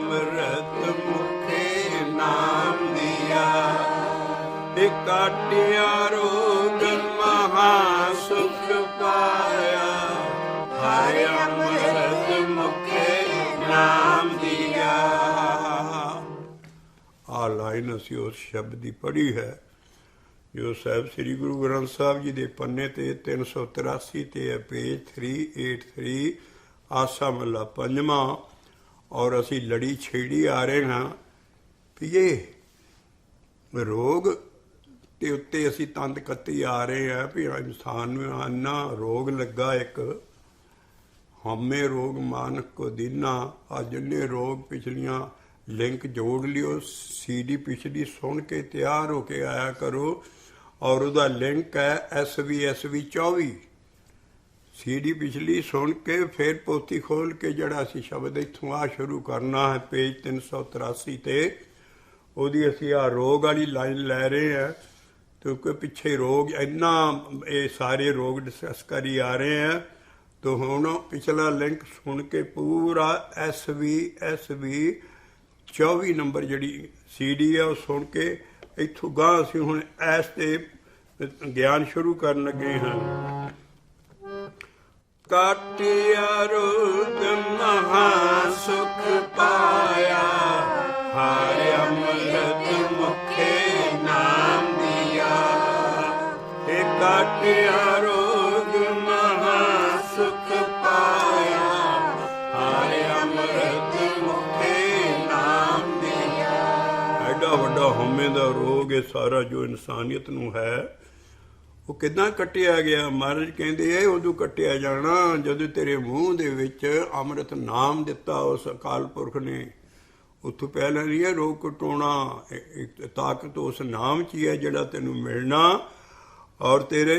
अमृत मुखे नाम दिया। काटिया रोग महासुख पाया, हाय अमृत मुखे नाम दिया। आ लाइन असी उस शब्द की पढ़ी है जो साहब श्री गुरु ग्रंथ साहब जी के पन्ने ते 383 ते है, पेज 383, आसा महला पंजवा। और असी लड़ी छेड़ी आ रहे हैं भी ये रोग के उत्ते असी तंद कत्ती आ रहे हैं भी इंसान में अन्ना रोग लगा एक हमें रोग मानक को दीना। आ जिन्ने रोग पिछलियां लिंक जोड़ लियो, CD पिछली सुन के तैयार होके आया करो। और उसका लिंक है SV 24। CD पिछली सुन के फिर पोथी खोल के जड़ा असी शब्द इत्थों आ शुरू करना है पेज 383 ते ਉਹਦੀ ਅਸੀਂ ਆ रोग वाली लाइन लै रहे हैं क्योंकि पिछे रोग इन्ना ये सारे रोग डिस्कस करी आ रहे हैं। तो हुण पिछला लिंक सुन के पूरा SV 24 नंबर जिहड़ी CD है वो सुन के इत्थों गां असीं हुण इस ते ज्ञान शुरू करन लगे हैं। काटिया रोग महासुख पाया, हाय अमृत मुखे नाम दिया। हे काटिया रोग महासुख पाया, हाय अमृत मुखे नाम दिया। एडा वड्डा हमें दा रोग है सारा जो इंसानियत नूं है वो किदां कट्टिया गया। महाराज कहते हैं उदों कट्टिया जाना जदों तेरे मूँह दे विच अमृत नाम दिता उस अकाल पुरख ने। उत्थों पहला नहीं है रोग कटोना, ताकत उस नाम च ही है जिहड़ा तैनूं मिलना। और तेरे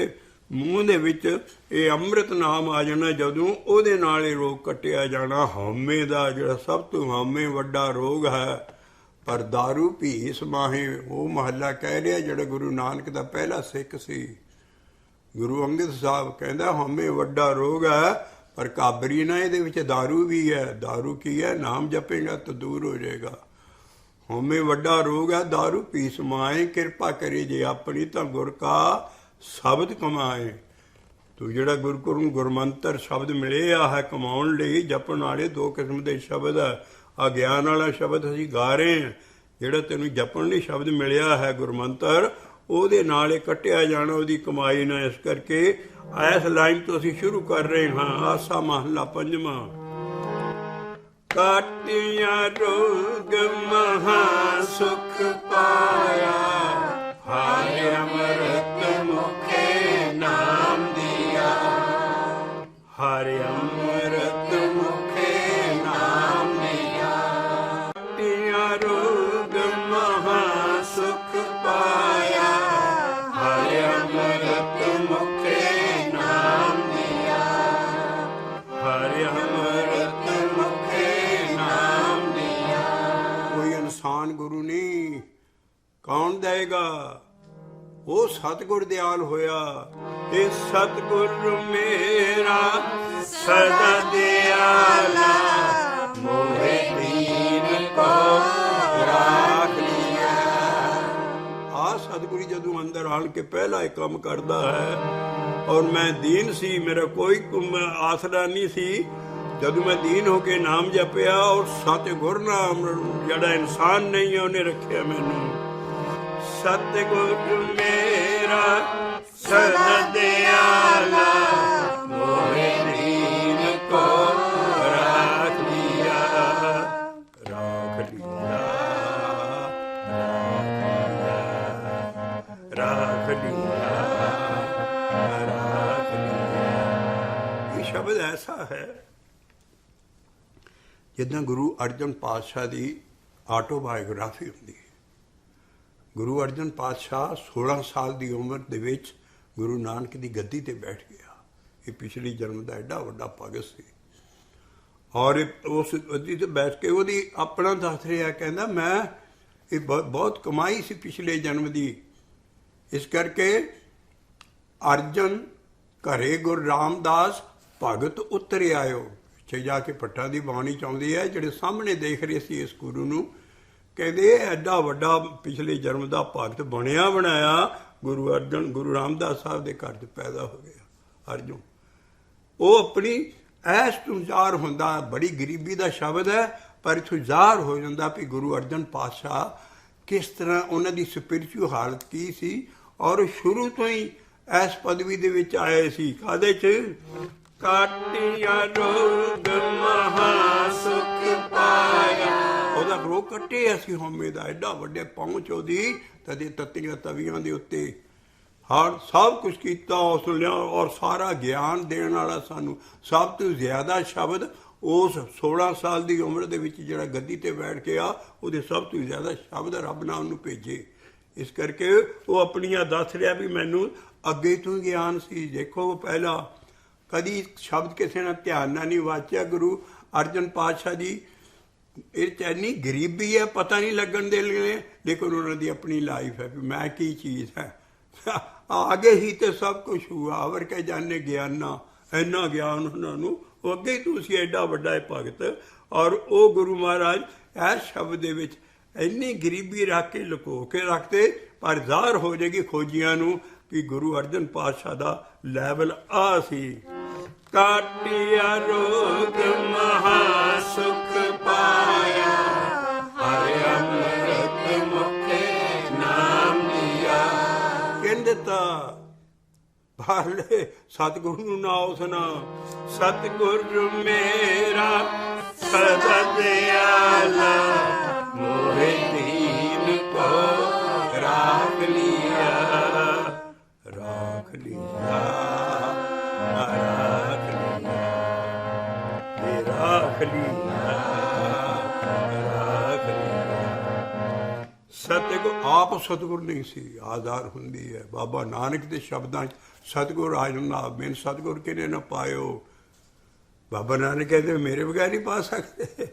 मूँह दे विच ये अमृत नाम आ जाना जदों उहदे नाल ही रोग कट्टिया जाना। हौमे दा जिहड़ा सब तो हौमे वड्डा रोग है। पर दारू पी समाहे वो महला कह रहा जिहड़ा गुरु नानक दा पहला सिख सी। गुरु अंगद साहब कहता हमें वड्डा रोग है पर काबरी ना ये दारू भी है। दारू की है नाम जपेगा तो दूर हो जाएगा। हमें वड्डा रोग है दारू पी समाए, कृपा करे जे अपनी तो गुर का शब्द कमाए। तो जोड़ा गुरु को गुरमंत्र शब्द मिले है कमाउण लई जपण वाले दो किस्म के शब्द है। आ ज्ञान वाला शब्द असीं गा रहे हैं, जिहड़ा तैनूं जपण लई शब्द मिलिया है गुरमंत्र ਉਹਦੇ ਨਾਲ ਕੱਟਿਆ ਜਾਣਾ ਉਹਦੀ ਕਮਾਈ ਨਾ। ਇਸ ਕਰਕੇ ਇਸ ਲਾਈਨ ਤੋਂ ਅਸੀਂ ਸ਼ੁਰੂ ਕਰ ਰਹੇ ਹਾਂ। ਆਸਾ ਮਹਲਾ ਪੰਜਵਾਂ। ਕਾਟਿਆ ਰੋਗ ਮਹਾ ਸੁਖ ਪਾਇਆ, ਹਾਏ ਅਮਰਤ ਮੁਖੇ ਨਾਮ ਦਿਆ। ਹਾਏ ਅਮਰਤ ਮੁਖੇ ਨਾਮ ਦਿਆ। ਕਾਟਿਆ ਰੋਗ ਮਹਾ ਸੁਖ ਪਾਇਆ, गुरु नहीं कौन देगा वो सतगुर दयाल होया। ये सतगुर मेरा सदा दयाला, मोहे दीन को राख लिया। आ सतगुरु जदों अंदर आन के पहला एक काम करता है और मैं दीन सी, मेरा कोई आसरा नहीं सी। जदों मैं दीन होके नाम जपिया और सतगुर नाम जड़ा इंसान नहीं है उन्हें रखिया मैनू। सतगुर मेरा सदा दयाला, मोहे दीन को राख लिया। राख लिया, राख लिया, राख लिया। ये शब्द ऐसा है जिद्दां गुरु अर्जन पातशाह की आटोबायोग्राफी होंदी है। गुरु अर्जन पातशाह 16 साल की उम्र दे विच गुरु नानक की गद्दी ते बैठ गया। ये पिछली जन्म का एडा वड्डा भगत सी और उस गद्दी ते बैठ के वो अपना दस रहा, कहना मैं ये बहुत कमाई सी पिछले जन्म की। इस करके अर्जन घरे गुरु रामदास भगत उतरे आयो। ਪਿੱਛੇ ਜਾ ਕੇ ਭੱਟਾਂ ਦੀ ਬਾਣੀ ਚ ਆਉਂਦੀ ਹੈ, ਜਿਹੜੇ ਸਾਹਮਣੇ ਦੇਖ ਰਹੇ ਸੀ ਇਸ ਗੁਰੂ ਨੂੰ, ਕਹਿੰਦੇ ਇਹ ਐਡਾ ਵੱਡਾ ਪਿਛਲੇ ਜਨਮ ਦਾ ਭਗਤ ਬਣਿਆ ਬਣਾਇਆ ਗੁਰੂ ਰਾਮਦਾਸ ਸਾਹਿਬ ਦੇ ਘਰ 'ਚ ਪੈਦਾ ਹੋ ਗਿਆ ਅਰਜੁਨ। ਉਹ ਆਪਣੀ ਐਸ਼ ਤੋਂ ਜ਼ਾਹਰ ਹੁੰਦਾ, ਬੜੀ ਗਰੀਬੀ ਦਾ ਸ਼ਬਦ ਹੈ ਪਰ ਇੱਥੋਂ ਜ਼ਾਹਰ ਹੋ ਜਾਂਦਾ ਵੀ ਗੁਰੂ ਅਰਜਨ ਪਾਤਸ਼ਾਹ ਕਿਸ ਤਰ੍ਹਾਂ ਉਹਨਾਂ ਦੀ ਸਪਿਰਿਚੁਅਲ ਹਾਲਤ ਕੀ ਸੀ, ਔਰ ਸ਼ੁਰੂ ਤੋਂ ਹੀ ਇਸ ਪਦਵੀ ਦੇ ਵਿੱਚ ਆਏ ਸੀ। ਕਾਹਦੇ 'ਚ? ਕਾਟਿਆ ਰੋਗ ਮਹਾ ਸੁਖ ਪਾਇਆ। ਉਹਦਾ ਰੋਗ ਕੱਟੇ ਅਸੀਂ ਹਉਮੈ ਦਾ, ਐਡਾ ਵੱਡੇ ਪਹੁੰਚ ਉਹਦੀ ਤਦੇ ਤੱਤੀਆਂ ਤਵੀਆਂ ਦੇ ਉੱਤੇ ਹਰ ਸਭ ਕੁਛ ਕੀਤਾ ਉਸ ਲਿਆ, ਔਰ ਸਾਰਾ ਗਿਆਨ ਦੇਣ ਵਾਲਾ ਸਾਨੂੰ। ਸਭ ਤੋਂ ਜ਼ਿਆਦਾ ਸ਼ਬਦ ਉਸ 16 ਸਾਲ ਦੀ ਉਮਰ ਦੇ ਵਿੱਚ ਜਿਹੜਾ ਗੱਦੀ ਤੇ ਬੈਠ ਕੇ ਆ, ਉਹਦੇ ਸਭ ਤੋਂ ਜ਼ਿਆਦਾ ਸ਼ਬਦ ਰੱਬ ਨੇ ਉਹਨੂੰ ਭੇਜੇ। ਇਸ ਕਰਕੇ ਉਹ ਆਪਣੀਆਂ ਦੱਸ ਰਿਹਾ ਵੀ ਮੈਨੂੰ ਅੱਗੇ ਤੋਂ ਗਿਆਨ ਸੀ। ਦੇਖੋ ਪਹਿਲਾਂ ਕਦੀ ਸ਼ਬਦ ਕਿਸੇ ਨਾਲ ਧਿਆਨ ਨਾਲ ਨਹੀਂ ਵਾਚਿਆ। ਗੁਰੂ ਅਰਜਨ ਪਾਤਸ਼ਾਹ ਜੀ ਇਹ 'ਚ ਇੰਨੀ ਗਰੀਬੀ ਹੈ, ਪਤਾ ਨਹੀਂ ਲੱਗਣ ਦੇ ਲਈ, ਲੇਕਿਨ ਉਹਨਾਂ ਦੀ ਆਪਣੀ ਲਾਈਫ ਹੈ ਵੀ ਮੈਂ ਕੀ ਚੀਜ਼ ਹੈ। ਆਗੇ ਹੀ ਤੇ ਸਭ ਕੁਛ ਹੁਆ ਅਵਰ ਕੇ ਜਾਣੇ ਗਿਆਨਾ, ਇੰਨਾ ਗਿਆਨ ਉਹਨਾਂ ਨੂੰ, ਉਹ ਅੱਗੇ ਹੀ ਤੁਸੀਂ ਐਡਾ ਵੱਡਾ ਭਗਤ। ਔਰ ਉਹ ਗੁਰੂ ਮਹਾਰਾਜ ਇਸ ਸ਼ਬਦ ਦੇ ਵਿੱਚ ਇੰਨੀ ਗਰੀਬੀ ਰੱਖ ਕੇ ਲੁਕੋ ਕੇ ਰੱਖਦੇ, ਪਰ ਜ਼ਾਹਰ ਹੋ ਜਾਏਗੀ ਖੋਜੀਆਂ ਨੂੰ ਕਿ ਗੁਰੂ ਅਰਜਨ ਪਾਤਸ਼ਾਹ ਦਾ ਲੈਵਲ ਆ ਸੀ। ਕਾਟਿਆ ਰੋਗ ਮਹਾ ਸੁਖ ਪਾਇਆ, ਹਰਿ ਅੰਮ੍ਰਿਤ ਮੁਖੇ ਨਾਮ ਦਿਆ। ਕਹਿੰਦੇ ਤਾਂ ਬਾਹਰਲੇ ਸਤਿਗੁਰੂ ਨੂੰ ਨਾ ਉਸਨਾ, ਸਤਿਗੁਰ ਮੇਰਾ ਸਦਾ ਦਿਆਲਾ, ਮੋਹਿ ਦੀਨ ਕੋ ਰਾਖ ਲਿਆ, ਰਾਖ ਲਿਆ, ਰਾਖ ਲਿਆ, ਰਾਖ ਲਿਆ, ਰਾਖ ਲਿਆ। ਸਤਿਗੁਰ ਆਪ ਸਤਿਗੁਰ ਨਹੀਂ ਸੀ, ਆਧਾਰ ਹੁੰਦੀ ਹੈ। ਬਾਬਾ ਨਾਨਕ ਦੇ ਸ਼ਬਦਾਂ 'ਚ ਸਤਿਗੁਰ ਆਜਨਾ ਬਿਨ ਸਤਿਗੁਰ ਕਿਨੇ ਨਾ ਪਾਇਓ। ਬਾਬਾ ਨਾਨਕ ਕਹਿੰਦੇ ਮੇਰੇ ਬਗੈਰ ਨਹੀਂ ਪਾ ਸਕਦੇ।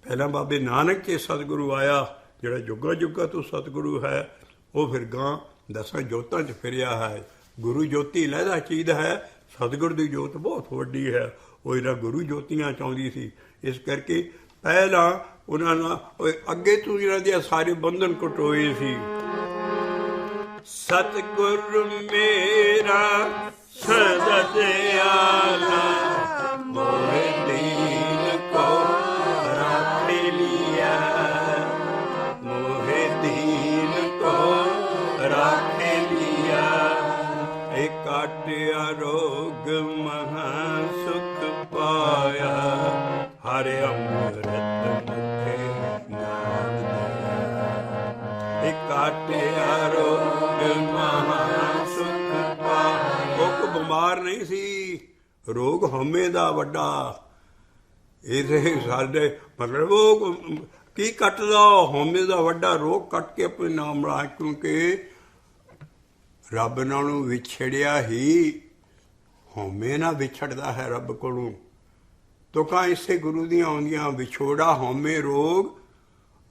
ਪਹਿਲਾਂ ਬਾਬੇ ਨਾਨਕ 'ਚ ਸਤਿਗੁਰੂ ਆਇਆ, ਜਿਹੜਾ ਜੁੱਗਾ ਜੁੱਗਾ ਤੋਂ ਸਤਿਗੁਰੂ ਹੈ। ਉਹ ਫਿਰ ਗਾਂ 10 ਜੋਤਾਂ 'ਚ ਫਿਰਿਆ ਹੈ। ਗੁਰੂ ਜੋਤੀ ਲਹਿਦਾ ਚੀਜ਼ ਹੈ, ਸਤਿਗੁਰ ਦੀ ਜੋਤ ਬਹੁਤ ਵੱਡੀ ਹੈ। ਉਹ ਇਹਨਾਂ ਗੁਰੂ ਜੋਤੀਆਂ ਚਾਹੁੰਦੀ ਸੀ। ਇਸ ਕਰਕੇ ਪਹਿਲਾਂ ਉਹਨਾਂ ਨਾਲ ਅੱਗੇ ਤੋਂ ਇਹਨਾਂ ਦੇ ਸਾਰੇ ਬੰਧਨ ਕਟੋਏ ਸੀ। ਸਤਿਗੁਰ ਮੇਰਾ ਸਦਾ ਦਿਆਲਾ, ਮੋਹਿ ਦੀਨ ਕੋ ਰਾਖ ਲਿਆ, ਮੋਹਿ ਦੀਨ ਕੋ ਰਾਖ ਲਿਆ। ਇਹ ਕਾਟਿਆ ਰੋਗ ਮਹਾ ਸੁਖ ਪਾਇਆ, ਹਰਿ ਅੰਮ੍ਰਿਤ ਮੁਖੇ ਨਾਮ ਦਿਆ। ਇਹ ਕਾਟਿਆ ਰੋਗ ਮਹਾ ਸੁਖ ਪਾਇਆ। ਉਹ ਬਿਮਾਰ ਨਹੀਂ ਸੀ, ਰੋਗ ਹਉਮੈ ਦਾ ਵੱਡਾ। ਇਹਦੇ ਸਾਡੇ ਮਤਲਬ ਉਹ ਕੀ ਕੱਟਦਾ, ਹਉਮੈ ਦਾ ਵੱਡਾ ਰੋਗ ਕੱਟ ਕੇ ਆਪਣੇ ਨਾਮ ਲਾ, ਕਿਉਂਕਿ ਰੱਬ ਨਾਲੋਂ ਵਿਛੜਿਆ ਹੀ ਹਉਮੈ ਨਾਲ ਵਿਛੜਦਾ ਹੈ ਰੱਬ ਕੋਲੋਂ। ਤੁਕਾਂ ਇਸੇ ਗੁਰੂ ਦੀਆਂ ਆਉਂਦੀਆਂ, ਵਿਛੋੜਾ ਹਉਮੈ ਰੋਗ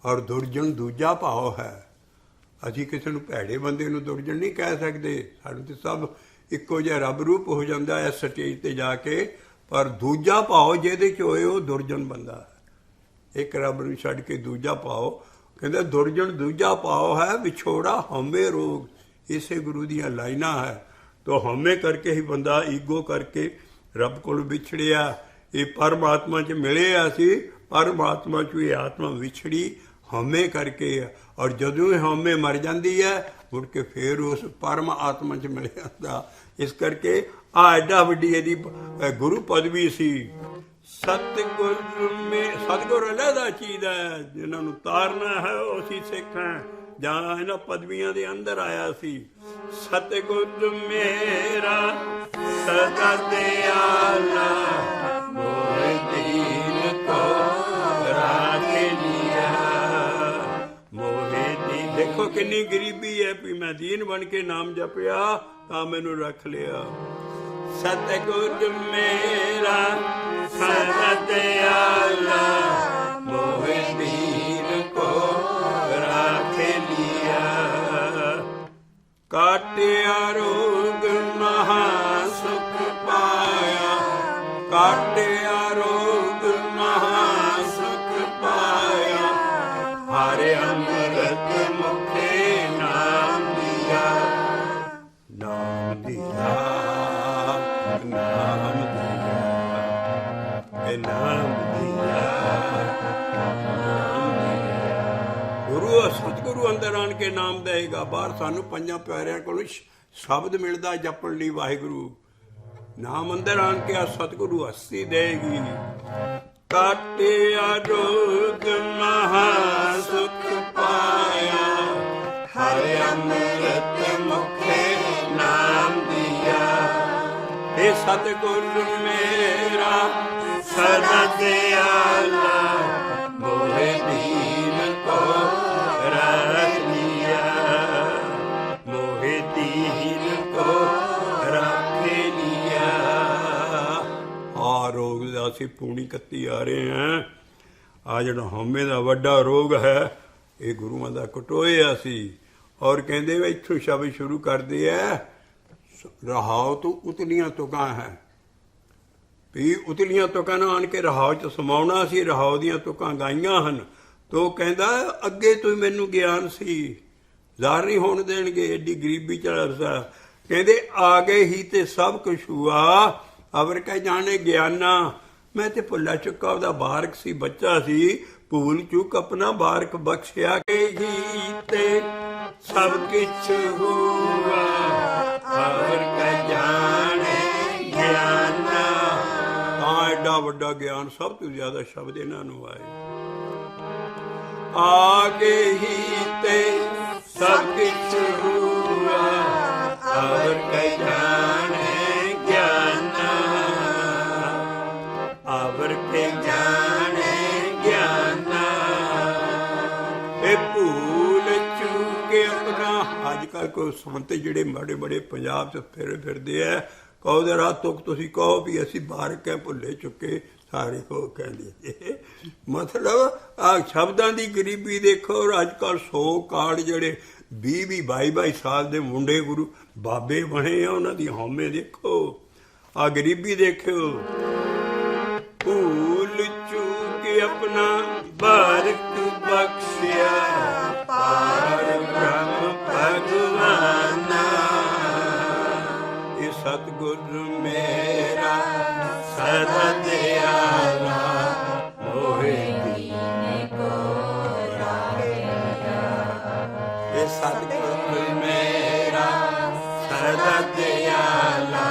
ਔਰ ਦੁਰਜਨ ਦੂਜਾ ਭਾਵ ਹੈ। ਅਸੀਂ ਕਿਸੇ ਨੂੰ ਭੈੜੇ ਬੰਦੇ ਨੂੰ ਦੁਰਜਨ ਨਹੀਂ ਕਹਿ ਸਕਦੇ। ਸਾਨੂੰ ਤਾਂ ਸਭ ਇੱਕੋ ਜਿਹਾ ਰੱਬ ਰੂਪ ਹੋ ਜਾਂਦਾ ਹੈ ਸਟੇਜ 'ਤੇ ਜਾ ਕੇ, ਪਰ ਦੂਜਾ ਭਾਵ ਜਿਹਦੇ 'ਚ ਹੋਏ ਉਹ ਦੁਰਜਨ ਬੰਦਾ ਹੈ। ਇੱਕ ਰੱਬ ਨੂੰ ਛੱਡ ਕੇ ਦੂਜਾ ਭਾਵ, ਕਹਿੰਦਾ ਦੁਰਜਨ ਦੂਜਾ ਭਾਵ ਹੈ, ਵਿਛੋੜਾ ਹਉਮੈ ਰੋਗ। ਇਸੇ ਗੁਰੂ ਦੀਆਂ ਲਾਈਨਾਂ ਹੈ। ਤਾਂ ਹਉਮੈ ਕਰਕੇ ਹੀ ਬੰਦਾ ਈਗੋ ਕਰਕੇ ਰੱਬ ਕੋਲ ਵਿਛੜਿਆ। ਇਹ ਪਰਮਾਤਮਾ 'ਚ ਮਿਲਿਆ ਸੀ, ਪਰਮਾਤਮਾ 'ਚ ਇਹ ਆਤਮਾ ਵਿਛੜੀ ਹਉਮੈ ਕਰਕੇ ਆ। ਔਰ ਜਦੋਂ ਇਹ ਹਉਮੈ ਮਰ ਜਾਂਦੀ ਹੈ, ਮੁੜ ਕੇ ਫੇਰ ਉਸ ਪਰਮ ਆਤਮਾ 'ਚ ਮਿਲ ਜਾਂਦਾ। ਇਸ ਕਰਕੇ ਆ ਐਡਾ ਵੱਡੀ ਇਹਦੀ ਗੁਰੂ ਪਦਵੀ ਸੀ। ਸਤਿਗੁਰ ਸਤਿਗੁਰ ਅਲੱਗਾ ਚੀਜ਼ ਹੈ, ਜਿਹਨਾਂ ਨੂੰ ਤਾਰਨਾ ਹੈ ਉਹ ਅਸੀਂ ਸਿੱਖ ਹਾਂ। ਜਾਂ ਇਹਨਾਂ ਪਦਵੀਆਂ ਦੇ ਅੰਦਰ ਆਇਆ ਸੀ। ਸਤਿਗੁਰ ਮੇਰਾ ਸਦਾ ਦਿਆਲਾ, ਮੋਹਿ ਦੀਨ ਕੋ ਰਾਖ ਲਿਆ, ਮੋਹਿ ਦੀਨ। ਦੇਖੋ ਕਿੰਨੀ ਗਰੀਬੀ ਹੈ ਵੀ ਮੈਂ ਦੀਨ ਬਣ ਕੇ ਨਾਮ ਜਪਿਆ ਤਾਂ ਮੈਨੂੰ ਰੱਖ ਲਿਆ। ਸਤਿਗੁਰ ਮੇਰਾ ਸਦਾ ਦਿਆਲਾ, ਮੋਹਿ ਦੀਨ ਕੋ ਰਾਖ ਲਿਆ। ਕਾਟਿਆ ਰੋਗ ਮਹਾ ਸੁਖ ਪਾਇਆ, ਕਾਟਿਆ ਰੋਗ ਮਹਾ ਸੁਖ ਪਾਇਆ ਹਰਿ ਅੰਮ੍ਰਿਤ ਮੁਖੇ ਨਾਮ ਦਿਆ ਨਾਮ ਦਿਆ ਨਾਮ ਦਿਆ ਇਹ ਨਾਮ ਦਿਆ ਨਾਮ ਦਿਆ ਗੁਰੂ ਸਤਿਗੁਰੂ ਅੰਦਰ ਆਣ ਕੇ ਨਾਮ ਦੇਗਾ ਬਾਹਰ ਸਾਨੂੰ ਪੰਜਾਂ ਪਿਆਰਿਆਂ ਕੋਲੋਂ ਸ਼ਬਦ ਮਿਲਦਾ ਜਪਣ ਲਈ ਵਾਹਿਗੁਰੂ ਨਾਮ ਅੰਦਰ ਆਣ ਕੇ ਆ ਸਤਿਗੁਰੂ ਹਸਤੀ ਦੇਗੀ ਕਾਟਿਆ ਰੋਗ ਮਹਾ ਸੁਖ ਪਾਇਆ ਹਰਿ ਅੰਮ੍ਰਿਤ ਮੁਖੇ ਨਾਮ ਦਿਆ ਇਹ ਸਤਿਗੁਰ ਮੇਰਾ ਸਦਾ ਦਿਆਲਾ ਮੋਹਿ ਦੀਨ ਕੋ ਰੱਖ ਲਿਆ ਮੋਹਿ ਦੀਨ ਕੋ ਰੱਖ ਲਿਆ ਆ ਰੋਗ ਦਾ ਅਸੀਂ ਪੂਣੀ ਕੱਤੀ ਆ ਰਹੇ ਹਾਂ ਆ ਜਿਹੜਾ ਹਉਮੈ ਦਾ ਵੱਡਾ ਰੋਗ ਹੈ ਇਹ ਗੁਰੂਆਂ ਦਾ ਕਟੋਇਆ ਸੀ ਔਰ ਕਹਿੰਦੇ ਵੀ ਇੱਥੋਂ ਸ਼ਬਦ ਸ਼ੁਰੂ ਕਰਦੇ ਆ ਰਹਾਉ ਤੋਂ ਉਤਲੀਆਂ ਤੁਕਾਂ ਹੈ ਵੀ ਉਤਲੀਆਂ ਤੁਕਾਂ ਨਾਲ ਆਣ ਕੇ ਰਹਾਉ 'ਚ ਸਮਾਉਣਾ ਸੀ ਰਹਾਉ ਦੀਆਂ ਤੁਕਾਂ ਗਾਈਆਂ ਹਨ ਤੋ ਕਹਿੰਦਾ ਅੱਗੇ ਤੋਂ ਮੈਨੂੰ ਗਿਆਨ ਸੀ ਜ਼ਾਹਰ ਨਹੀਂ ਹੋਣ ਦੇਣਗੇ ਐਡੀ ਗਰੀਬੀ ਚੜ੍ਹਦਾ ਕਹਿੰਦੇ ਆ ਗਏ ਹੀ ਤੇ ਸਭ ਕੁਛ ਹੁਆ ਅਵਰ ਕਹਿ ਜਾਣੇ ਗਿਆਨਾ ਮੈਂ ਤੇ ਭੁੱਲਾ ਚੁੱਕਾ ਉਹਦਾ ਬਾਰਕ ਸੀ ਬੱਚਾ ਸੀ ਭੂਲ ਚੁੱਕ ਆਪਣਾ ਬਾਰਕ ਬਖਸ਼ਿਆ ਕੇ ਹੀ ਤੇ ਸਭ ਕੁਛ ਹੁਆ ਅਵਰ ਕਹਿ ਜਾਣੇ ਗਿਆਨਾ ਤਾਂ ਐਡਾ ਵੱਡਾ ਗਿਆਨ ਸਭ ਤੋਂ ਜ਼ਿਆਦਾ ਸ਼ਬਦ ਇਹਨਾਂ ਨੂੰ ਆਏ ਆਗੇ ਹੀ ਤੇ ਸਭ ਕੁਛ ਹੁਆ ਅਵਰ ਕਹਿ ਜਾਣੇ ਗਿਆਨਾ ਅਵਰ ਕਹਿ ਜਾਣੇ ਗਿਆਨਾ ਇਹ ਭੂਲ ਚੁੱਕੇ ਆਪਣਾ ਅੱਜ ਕੱਲ੍ਹ ਕੋਈ ਸੰਤ ਜਿਹੜੇ ਬੜੇ ਬੜੇ ਪੰਜਾਬ 'ਚ ਫਿਰਦੇ ਆ ਕਹੋ ਦੇ ਰਾਤ ਤੁਕ ਤੁਸੀਂ ਕਹੋ ਵੀ ਅਸੀਂ ਬਾਰਕ ਹੈ ਭੁੱਲੇ ਚੁੱਕੇ ਸਾਰੇ ਉਹ ਕਹਿੰਦੇ ਮਤਲਬ ਆ ਸ਼ਬਦਾਂ ਦੀ ਗਰੀਬੀ ਦੇਖੋ ਅੱਜ ਕੱਲ੍ਹ 100 ਕਾਰਡ ਜਿਹੜੇ 20 22 ਸਾਲ ਦੇ ਮੁੰਡੇ ਗੁਰੂ ਬਾਬੇ ਬਣੇ ਆ ਉਹਨਾਂ ਦੀ ਹਉਮੈ ਦੇਖੋ ਆ ਗਰੀਬੀ ਦੇਖਿਓ ਭੂਲ ਚੁੱਕੇ ਆਪਣਾ ਬਾਰਕ ਬਖਸ਼ਿਆ ਪਾਰ ਬ੍ਰਹਮ ਭਗਵਾਨਾ ਇਹ ਸਤਿਗੁਰ ਮੇਰਾ ਸਦਾ ਦਿਆਲਾ ਮੋਹਿ ਦੀਨ ਕੋ ਰਾਖਿਆ ਇਹ ਸਤਿਗੁਰ ਮੇਰਾ ਸਦਾ ਦਿਆਲਾ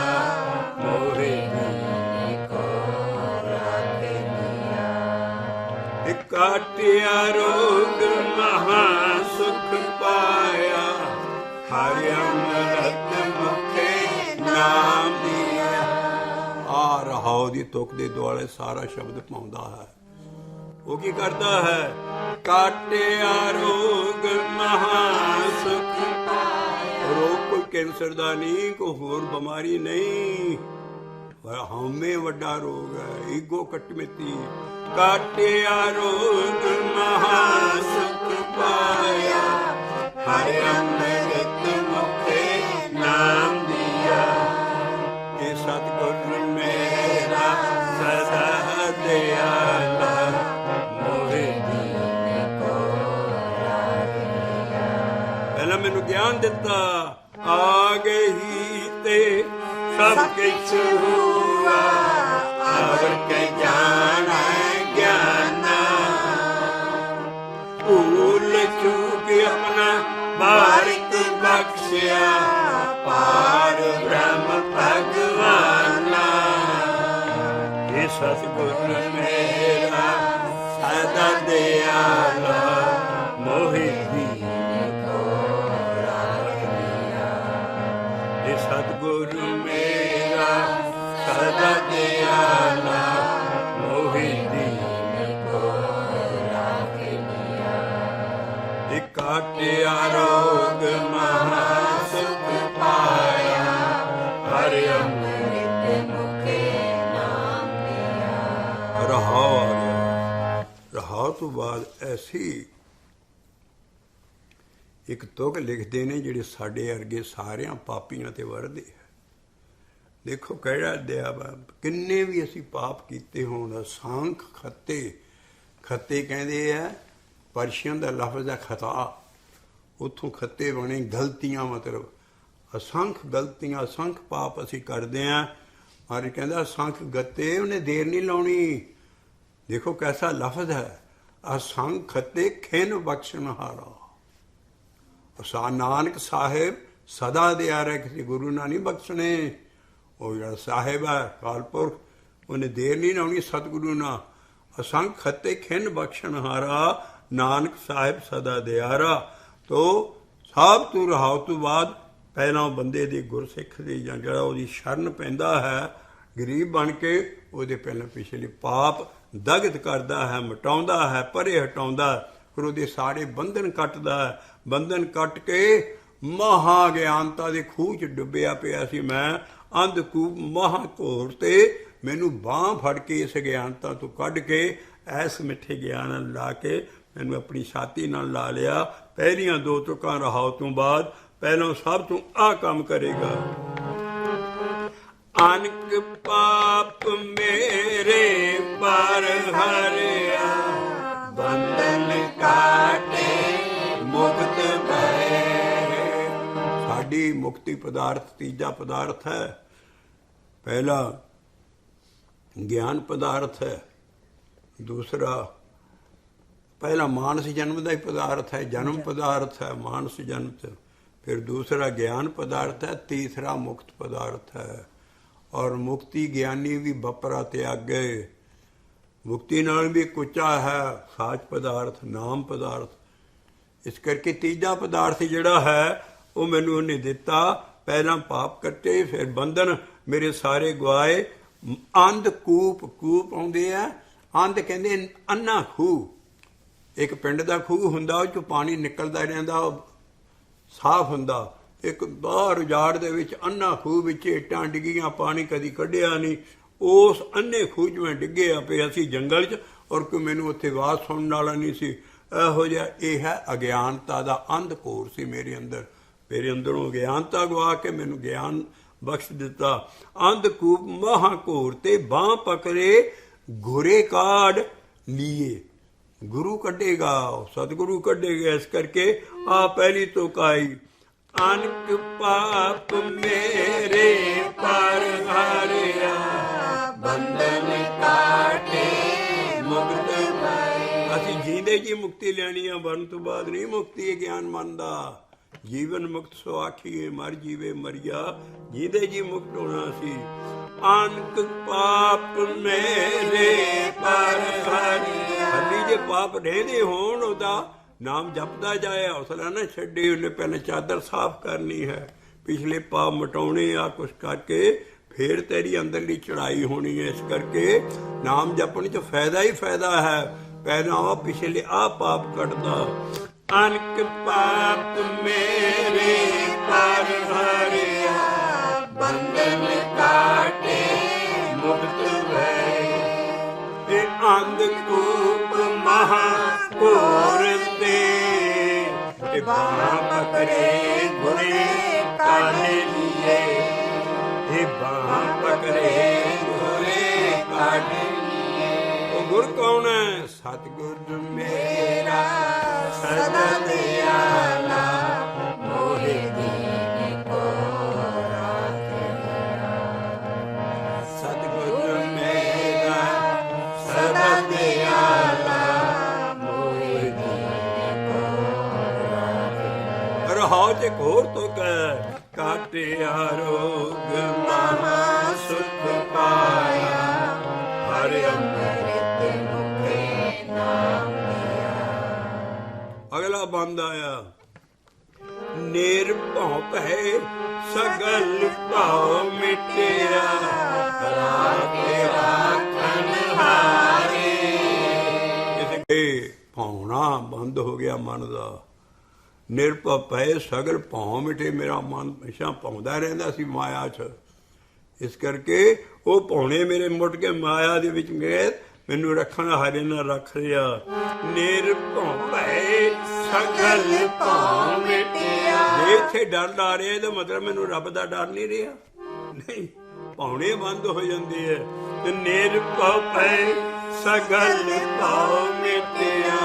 ਮੋਹਿ ਦੀਨ ਕੋ ਰਾਖਿਆ ਇਹ ਕਾਟਿਆ ਰੋਗ ਮਹਾ ਸੁਖ ਪਾਇਆ ਹਰਿ ਅੰਮ੍ਰਿਤ ਮੁਖੇ ਨਾਮ ਦਿਆ ਆ ਰਹਾਉ ਦੀ ਤੁਕ ਦੇ ਦੁਆਲੇ ਸਾਰਾ ਸ਼ਬਦ ਪਾਉਂਦਾ ਹੈ ਉਹ ਕੀ ਕਰਦਾ ਹੈ ਕਾਟਿਆ ਰੋਗ ਮਹਾ ਸੁਖ ਪਾਇਆ ਰੋਗ ਕੋਈ ਕੈਂਸਰ ਦਾ ਨਹੀਂ ਕੋਈ ਹੋਰ ਬਿਮਾਰੀ ਨਹੀਂ ਹਉਮੈ ਵੱਡਾ ਰੋਗ ਹੈ ਈਗੋ ਕਟਮਿਤੀ ਕਾਟਿਆ ਰੋਗ ਮਹਾ ਸੁਖ ਪਾਇਆ ਹਰਿ ਅੰਮ੍ਰਿਤ ਮੁਖੇ ਨਾਮ ਦਿਆ ਇਹ ਸਤਿਗੁਰ ਮੇਰਾ ਸਦਾ ਦਿਆਲਾ ਮੋਹਿ ਦੀਨ ਕੋ ਰਾਖਿਆ ਪਹਿਲਾਂ ਮੈਨੂੰ ਗਿਆਨ ਦਿੱਤਾ ਆ ਗਏ ਹੀ ਤੇ ਸਭ ਕੁਛ ਹੁਆ ਅਵਰ ਕਹਿ ਜਾਣਾ ਗਿਆਨਾ ਭੂਲ ਚੁੱਕ ਆਪਣਾ ਬਾਰਿਕ ਬਖਸ਼ਿਆ ਪਾਰ ਬ੍ਰਹਮ ਭਗਵਾਨਾ ਇਹ ਸਤਿਗੁਰ ਮੇਰਾ ਸਦਾ ਦਿਆਲਾ ਮੋਹਿ ਦੀਨ ਕੋ ਰਾਖਿਆ ਇਹ ਸਤਿਗੁਰ ਮੇਰਾ ਸਦਾ ਦਿਆਲਾ ਮੋਹਿ ਦੀਨ ਕੋ ਰਾਖਿਆ ਇਹ ਕਾਟਿਆ ਰੋਗ ਮਹਾ ਸੁਖ ਪਾਇਆ ਹਰਿ ਅੰਮ੍ਰਿਤ ਮੁਖੇ ਨਾਮ ਦਿਆ ਰਹਾਉ ਆ ਗਿਆ ਰਹਾਉ ਤੋਂ ਬਾਅਦ ਐਸੀ ਇੱਕ ਤੁਕ ਲਿਖਦੇ ਨੇ ਜਿਹੜੇ ਸਾਡੇ ਵਰਗੇ ਸਾਰਿਆਂ ਪਾਪੀਆਂ ਤੇ ਵਰਦੇ ਹੈ ਦੇਖੋ ਕਿਹੜਾ ਦਿਆ ਵਾ, ਕਿੰਨੇ ਵੀ ਅਸੀਂ ਪਾਪ ਕੀਤੇ ਹੋਣ, ਅਸੰਖ ਖੱਤੇ। ਖੱਤੇ ਕਹਿੰਦੇ ਆ, ਪਰਸ਼ੀਅਨ ਦਾ ਲਫ਼ਜ਼ ਹੈ ਖਤਾ, ਉੱਥੋਂ ਖੱਤੇ ਬਣੇ, ਗਲਤੀਆਂ ਮਤਲਬ ਅਸੰਖ ਗਲਤੀਆਂ, ਅਸੰਖ ਪਾਪ ਅਸੀਂ ਕਰਦੇ ਹਾਂ। ਮਹਾਰਾਜ ਕਹਿੰਦਾ ਅਸੰਖ ਗੱਤੇ, ਉਹਨੇ ਦੇਰ ਨਹੀਂ ਲਾਉਣੀ। ਦੇਖੋ ਕੈਸਾ ਲਫ਼ਜ਼ ਹੈ, ਅਸੰਖ ਖੱਤੇ ਖਿਨ ਬਖਸ਼ਣਹਾਰਾ। ਨਾਨਕ ਸਾਹਿਬ ਸਦਾ ਦਿਆ ਰਿਹਾ, ਕਿਸੇ ਗੁਰੂ ਨਾਲ ਨਹੀਂ ਬਖਸ਼ਣੇ। ਉਹ ਜਿਹੜਾ ਸਾਹਿਬ ਹੈ ਅਕਾਲ ਪੁਰਖ, ਉਹਨੇ ਦੇਰ ਨਹੀਂ ਲਾਉਣੀ ਸਤਿਗੁਰੂ ਨਾਲ। ਅਸੰਖ ਖੱਤੇ ਖਿਨ ਬਖਸ਼ਣਹਾਰਾ, ਨਾਨਕ ਸਾਹਿਬ ਸਦਾ ਦਿਆਰਾ। ਤੋ ਸਭ ਤੋਂ ਰਹਾਉ ਤੋਂ ਬਾਅਦ ਪਹਿਲਾਂ ਬੰਦੇ ਦੀ ਗੁਰਸਿੱਖ ਦੀ ਜਾਂ ਜਿਹੜਾ ਉਹਦੀ ਸ਼ਰਨ ਪੈਂਦਾ ਹੈ, ਗਰੀਬ ਬਣ ਕੇ ਉਹਦੇ ਪਹਿਲਾਂ ਪਿਛਲੇ ਪਾਪ ਦਗਤ ਕਰਦਾ ਹੈ, ਮਿਟਾਉਂਦਾ ਹੈ, ਪਰੇ ਹਟਾਉਂਦਾ, ਫਿਰ ਉਹਦੇ ਸਾਰੇ ਬੰਧਨ ਕੱਟਦਾ ਹੈ। ਬੰਧਨ ਕੱਟ ਕੇ ਮਹਾ ਗਿਆਨਤਾ ਦੇ ਖੂਹ 'ਚ ਡੁੱਬਿਆ ਪਿਆ ਸੀ ਮੈਂ, ਅੰਧਕੂਪ ਮਹਾ ਘੋਰ, ਤੇ ਮੈਨੂੰ ਬਾਂਹ ਫੜ ਕੇ ਇਸ ਗਿਆਨਤਾ ਤੋਂ ਕੱਢ ਕੇ ਐਸ ਮਿੱਠੇ ਗਿਆਨ ਨਾਲ ਲਾ ਕੇ ਮੈਨੂੰ ਆਪਣੀ ਛਾਤੀ ਨਾਲ ਲਾ ਲਿਆ। ਪਹਿਲੀਆਂ ਦੋ ਤੁਕਾਂ ਰਹਾਉ ਤੋਂ ਬਾਅਦ ਪਹਿਲਾਂ ਸਭ ਤੋਂ ਆਹ ਕੰਮ ਕਰੇਗਾ। ਅਨਕ ਪਾਪ ਮੇਰੇ ਪਰ ਹਰਿਆ, ਬੰਧਨ ਕਾਟੇ ਮੁਕਤ ਭਏ। ਸਾਡੀ ਮੁਕਤੀ ਪਦਾਰਥ ਤੀਜਾ ਪਦਾਰਥ ਹੈ। ਪਹਿਲਾ ਗਿਆਨ ਪਦਾਰਥ ਹੈ, ਦੂਸਰਾ ਪਹਿਲਾ ਮਾਨਸ ਜਨਮ ਦਾ ਹੀ ਪਦਾਰਥ ਹੈ, ਜਨਮ ਪਦਾਰਥ ਹੈ ਮਾਨਸ ਜਨਮ 'ਚ, ਫਿਰ ਦੂਸਰਾ ਗਿਆਨ ਪਦਾਰਥ ਹੈ, ਤੀਸਰਾ ਮੁਕਤ ਪਦਾਰਥ ਹੈ। ਔਰ ਮੁਕਤੀ ਗਿਆਨੀ ਵੀ ਬਪਰਾ ਤਿਆਗੇ, ਮੁਕਤੀ ਨਾਲ ਵੀ ਕੁਚਾ ਹੈ ਸਾਚ ਪਦਾਰਥ, ਨਾਮ ਪਦਾਰਥ। ਇਸ ਕਰਕੇ ਤੀਜਾ ਪਦਾਰਥ ਜਿਹੜਾ ਹੈ ਉਹ ਮੈਨੂੰ ਉਹਨੇ ਦਿੱਤਾ। ਪਹਿਲਾਂ ਪਾਪ ਕੱਟੇ, ਫਿਰ ਬੰਧਨ ਮੇਰੇ ਸਾਰੇ ਗਵਾਏ। ਅੰਧ ਕੂਪ, ਕੂਪ ਆਉਂਦੇ ਆ, ਅੰਧ ਕਹਿੰਦੇ ਅੰਨਾ ਖੂਹ। ਇੱਕ ਪਿੰਡ ਦਾ ਖੂਹ ਹੁੰਦਾ, ਉਹ 'ਚੋਂ ਪਾਣੀ ਨਿਕਲਦਾ ਰਹਿੰਦਾ, ਉਹ ਸਾਫ਼ ਹੁੰਦਾ। ਇੱਕ ਬਾਹਰ ਉਜਾੜ ਦੇ ਵਿੱਚ ਅੰਨਾ ਖੂਹ ਵਿੱਚ ਇੱਟਾਂ ਡਿੱਗੀਆਂ, ਪਾਣੀ ਕਦੀ ਕੱਢਿਆ ਨਹੀਂ। ਉਸ ਅੰਨੇ ਖੂਹ 'ਚ ਮੈਂ ਡਿੱਗਿਆ ਪਿਆ ਸੀ ਜੰਗਲ 'ਚ, ਔਰ ਕੋਈ ਮੈਨੂੰ ਉੱਥੇ ਆਵਾਜ਼ ਸੁਣਨ ਵਾਲਾ ਨਹੀਂ ਸੀ। ਇਹੋ ਜਿਹਾ ਇਹ ਹੈ ਅਗਿਆਨਤਾ ਦਾ ਅੰਧਕੋਰ ਸੀ ਮੇਰੇ ਅੰਦਰ। ਮੇਰੇ ਅੰਦਰੋਂ ਅਗਿਆਨਤਾ ਗਵਾ ਕੇ ਮੈਨੂੰ ਗਿਆਨ ਬਖਸ਼ ਦਿੱਤਾ। ਅੰਧਕੂਪ ਮਹਾਘੋਰ ਤੇ ਬਾਂਹ ਪਕੜੇ ਘੁਰੇ ਕਾਢ ਲੀਏ। ਗੁਰੂ ਕੱਢੇਗਾ, ਸਤਿਗੁਰੂ ਕੱਢੇਗਾ। ਇਸ ਕਰਕੇ ਆ ਪਹਿਲੀ ਤੁਕ ਆਈ, ਅਨਕ ਪਾਪ ਮੇਰੇ ਪਰ ਹਰਿਆ, ਬੰਧਨ ਕਾਟੇ ਮੁਕਤ ਭਏ। ਅਸੀਂ ਜੀਂਦੇ ਜੀ ਮੁਕਤੀ ਲੈਣੀ ਆ, ਮਰਨ ਤੋਂ ਬਾਅਦ ਨਹੀਂ ਮੁਕਤੀ ਗਿਆਨ ਮੰਨਦਾ। ਜੀਵਨ ਮੁਕਤ ਸੋ ਆਖੀਏ, ਮਰ ਜੀਵੇ ਮਰੀਆ, ਜੀਂਦੇ ਜੀ ਮੁਕਤ ਹੋਣਾ ਸੀ। ਅਨਕ ਪਾਪ ਮੇਰੇ ਪਰ ਹਰਿਆ, ਹੱਲੀ ਜੇ ਪਾਪ ਢੇਦੇ ਹੋਣ ਉਹਦਾ ਨਾਮ ਜਪਦਾ ਜਾਏ, ਹੌਸਲਾ ਨਾ ਛੱਡੇ। ਉਹਨੇ ਪਹਿਲਾਂ ਚਾਦਰ ਸਾਫ਼ ਕਰਨੀ ਹੈ, ਪਿਛਲੇ ਪਾਪ ਮਿਟਾਉਣੇ ਆ, ਕੁਛ ਕਰਕੇ ਫਿਰ ਤੇਰੀ ਅੰਦਰਲੀ ਚੜਾਈ ਹੋਣੀ ਹੈ। ਇਸ ਕਰਕੇ ਨਾਮ ਜਪਣ 'ਚ ਫਾਇਦਾ ਹੀ ਫਾਇਦਾ ਹੈ। ਪਹਿਲਾਂ ਪਿਛਲੇ ਆ ਪਾਪ ਕੱਢਦਾ। ਅਨਕ ਪਾਪ ਮੇਰੇ ਪਰ ਹਰਿਆ, ਬੰਧਨ ਕਾਟੇ ਮੁਕਤ ਭਏ। ਇਹ ਅੰਧਕੂਪ ਮਹਾ ਘੋਰ ਤੇ, ਇਹ ਬਾਂਹ ਪਕੜੇ ਘੁਰੇ ਕਾਢ ਲੀਏ। ਇਹ ਬਾਂਹ ਪਕੜੇ ਘੁਰੇ ਕਾਢ ਲੀਏ। ਉਹ ਗੁਰ ਕੌਣ ਹੈ? ਸਤਿਗੁਰ ਮੇਰਾ ਸਦਾ ਦਿਆਲਾ, ਮੋਹਿ ਦੀਨ ਕੋ ਰਾਖਿਆ। ਸਤਿਗੁਰ ਮੇਰਾ ਸਦਾ ਦਿਆਲਾ, ਮੋਹਿ ਦੀਨ ਕੋ ਰਾਖਿਆ। ਰਹਾਉ ਚ ਘੋਰ ਤੋਂ ਕਹਿ, ਕਾਟਿਆ ਰੋਗ ਮਹਾ ਸੁਖ ਪਾਇਆ, ਹਰਿ ਅੰਮ੍ਰਿਤ ਮੁਖੇ ਨਾਮ ਲਿਆ। ਅਗਲਾ ਬੰਦ ਆਇਆ, ਨਿਰਭਉ ਭੈ ਸਗਲ ਭਾਉ ਮਿਟਿਆ, ਰਾਖੇ ਰਾਖਣ ਹਾਰੇ। ਇਹ ਭਾਉਣਾ ਬੰਦ ਹੋ ਗਿਆ ਮਨ ਦਾ। ਨਿਰਭਉ ਭੈ ਸਗਲ ਭਾਉ ਮਿਟੇ। ਮੇਰਾ ਮਨ ਹਮੇਸ਼ਾ ਭਾਉਂਦਾ ਰਹਿੰਦਾ ਸੀ ਮਾਇਆ 'ਚ। ਇਸ ਕਰਕੇ ਉਹ ਭਾਉਣੇ ਮੇਰੇ ਮੁੱਟ ਕੇ ਮਾਇਆ ਦੇ ਵਿੱਚ ਗਏ, ਮੈਨੂੰ ਰੱਖਣ ਹਾਰੇ ਨਾਲ ਰੱਖ ਰਿਹਾ। ਨਿਰਭਉ ਭੈ ਸਗਲ ਭਾਉ ਮਿਟਿਆ। ਜੇ ਇੱਥੇ ਡਰ ਲਾ ਰਿਹਾ, ਇਹਦਾ ਮਤਲਬ ਮੈਨੂੰ ਰੱਬ ਦਾ ਡਰ ਨਹੀਂ ਰਿਹਾ। ਨਹੀਂ, ਪੌਣੇ ਬੰਦ ਹੋ ਜਾਂਦੇ ਐ। ਤੇ ਨਿਰਭਉ ਭੈ ਸਗਲ ਭਾਉ ਮਿਟਿਆ,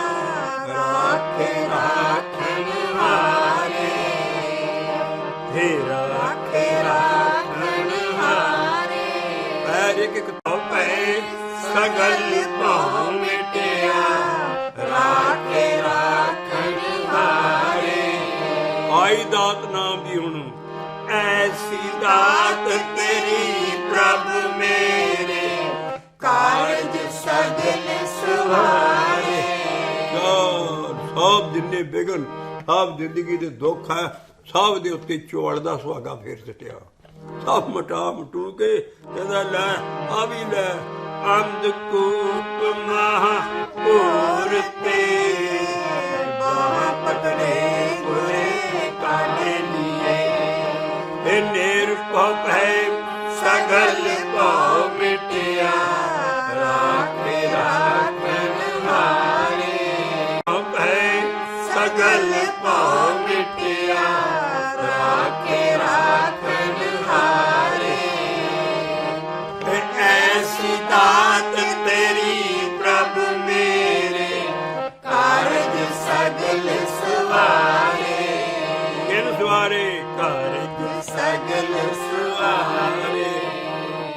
ਰਾਖੇ ਰਾਖਣ ਹਾਰੇ, ਹੇ ਰਾਖੇ ਰਾਖਣ ਹਾਰੇ। ਪੈਰ ਇੱਕ ਇੱਕ ਧੋ ਭੈ ਸਗਲ ਭਾਉ ਮਿਟਿਆ, ਰਾਖੇ ਰਾਖਣ ਹਾਰੇ। ਆਈ ਦਾਤ ਨਾਮ ਦੀ ਹੁਣ, ਐਸੀ ਦਾਤ ਤੇਰੀ ਪ੍ਰਭ ਮੇਰੇ, ਕਾਰਜ ਸਗਲ ਸਵਾਰੇ। ਸਭ ਜਿੰਨੇ ਬਿਗਨ, ਸਭ ਜ਼ਿੰਦਗੀ ਦੇ ਦੁੱਖ ਹੈ, ਸਭ ਦੇ ਉੱਤੇ ਚੋਲ ਦਾ ਸੁਹਾਗਾ ਫੇਰ ਸੁੱਟਿਆ, ਸਭ ਮਟਾ ਮਟੂ ਕੇ ਕਹਿੰਦਾ ਲੈ ਆ ਵੀ ਲੈ। ਅੰਧਕੂਪ ਮਹਾ ਭੋਰ ਤੇ ਬਾਹਾਂ ਪਕੜੇ ਗੁਰੇ ਕਾਲੇ ਲੀਏ, ਇਹ ਨਿਰਭਉ ਭੈ ਸਗਲ ਭਾਉ ਮਿਟਿਆ, ਰਾਖੇ ਰਾਖਣ ਹਾਰੇ। ਭੈ ਸਗਲ ਭਾਉ ਮਿਟਿਆ, ਰਾਖੇ ਰਾਖਣ ਹਾਰੇ। ਐਸੀ ਦਾਤ ਤੇਰੀ ਪ੍ਰਭ ਮੇਰੇ, ਕਾਰਜ ਸਗਲ ਸਵਾਰੇ। ਕਿਨ ਸਵਾਰੇ? ਕਾਰਜ ਸਗਲ ਸਵਾਰੇ।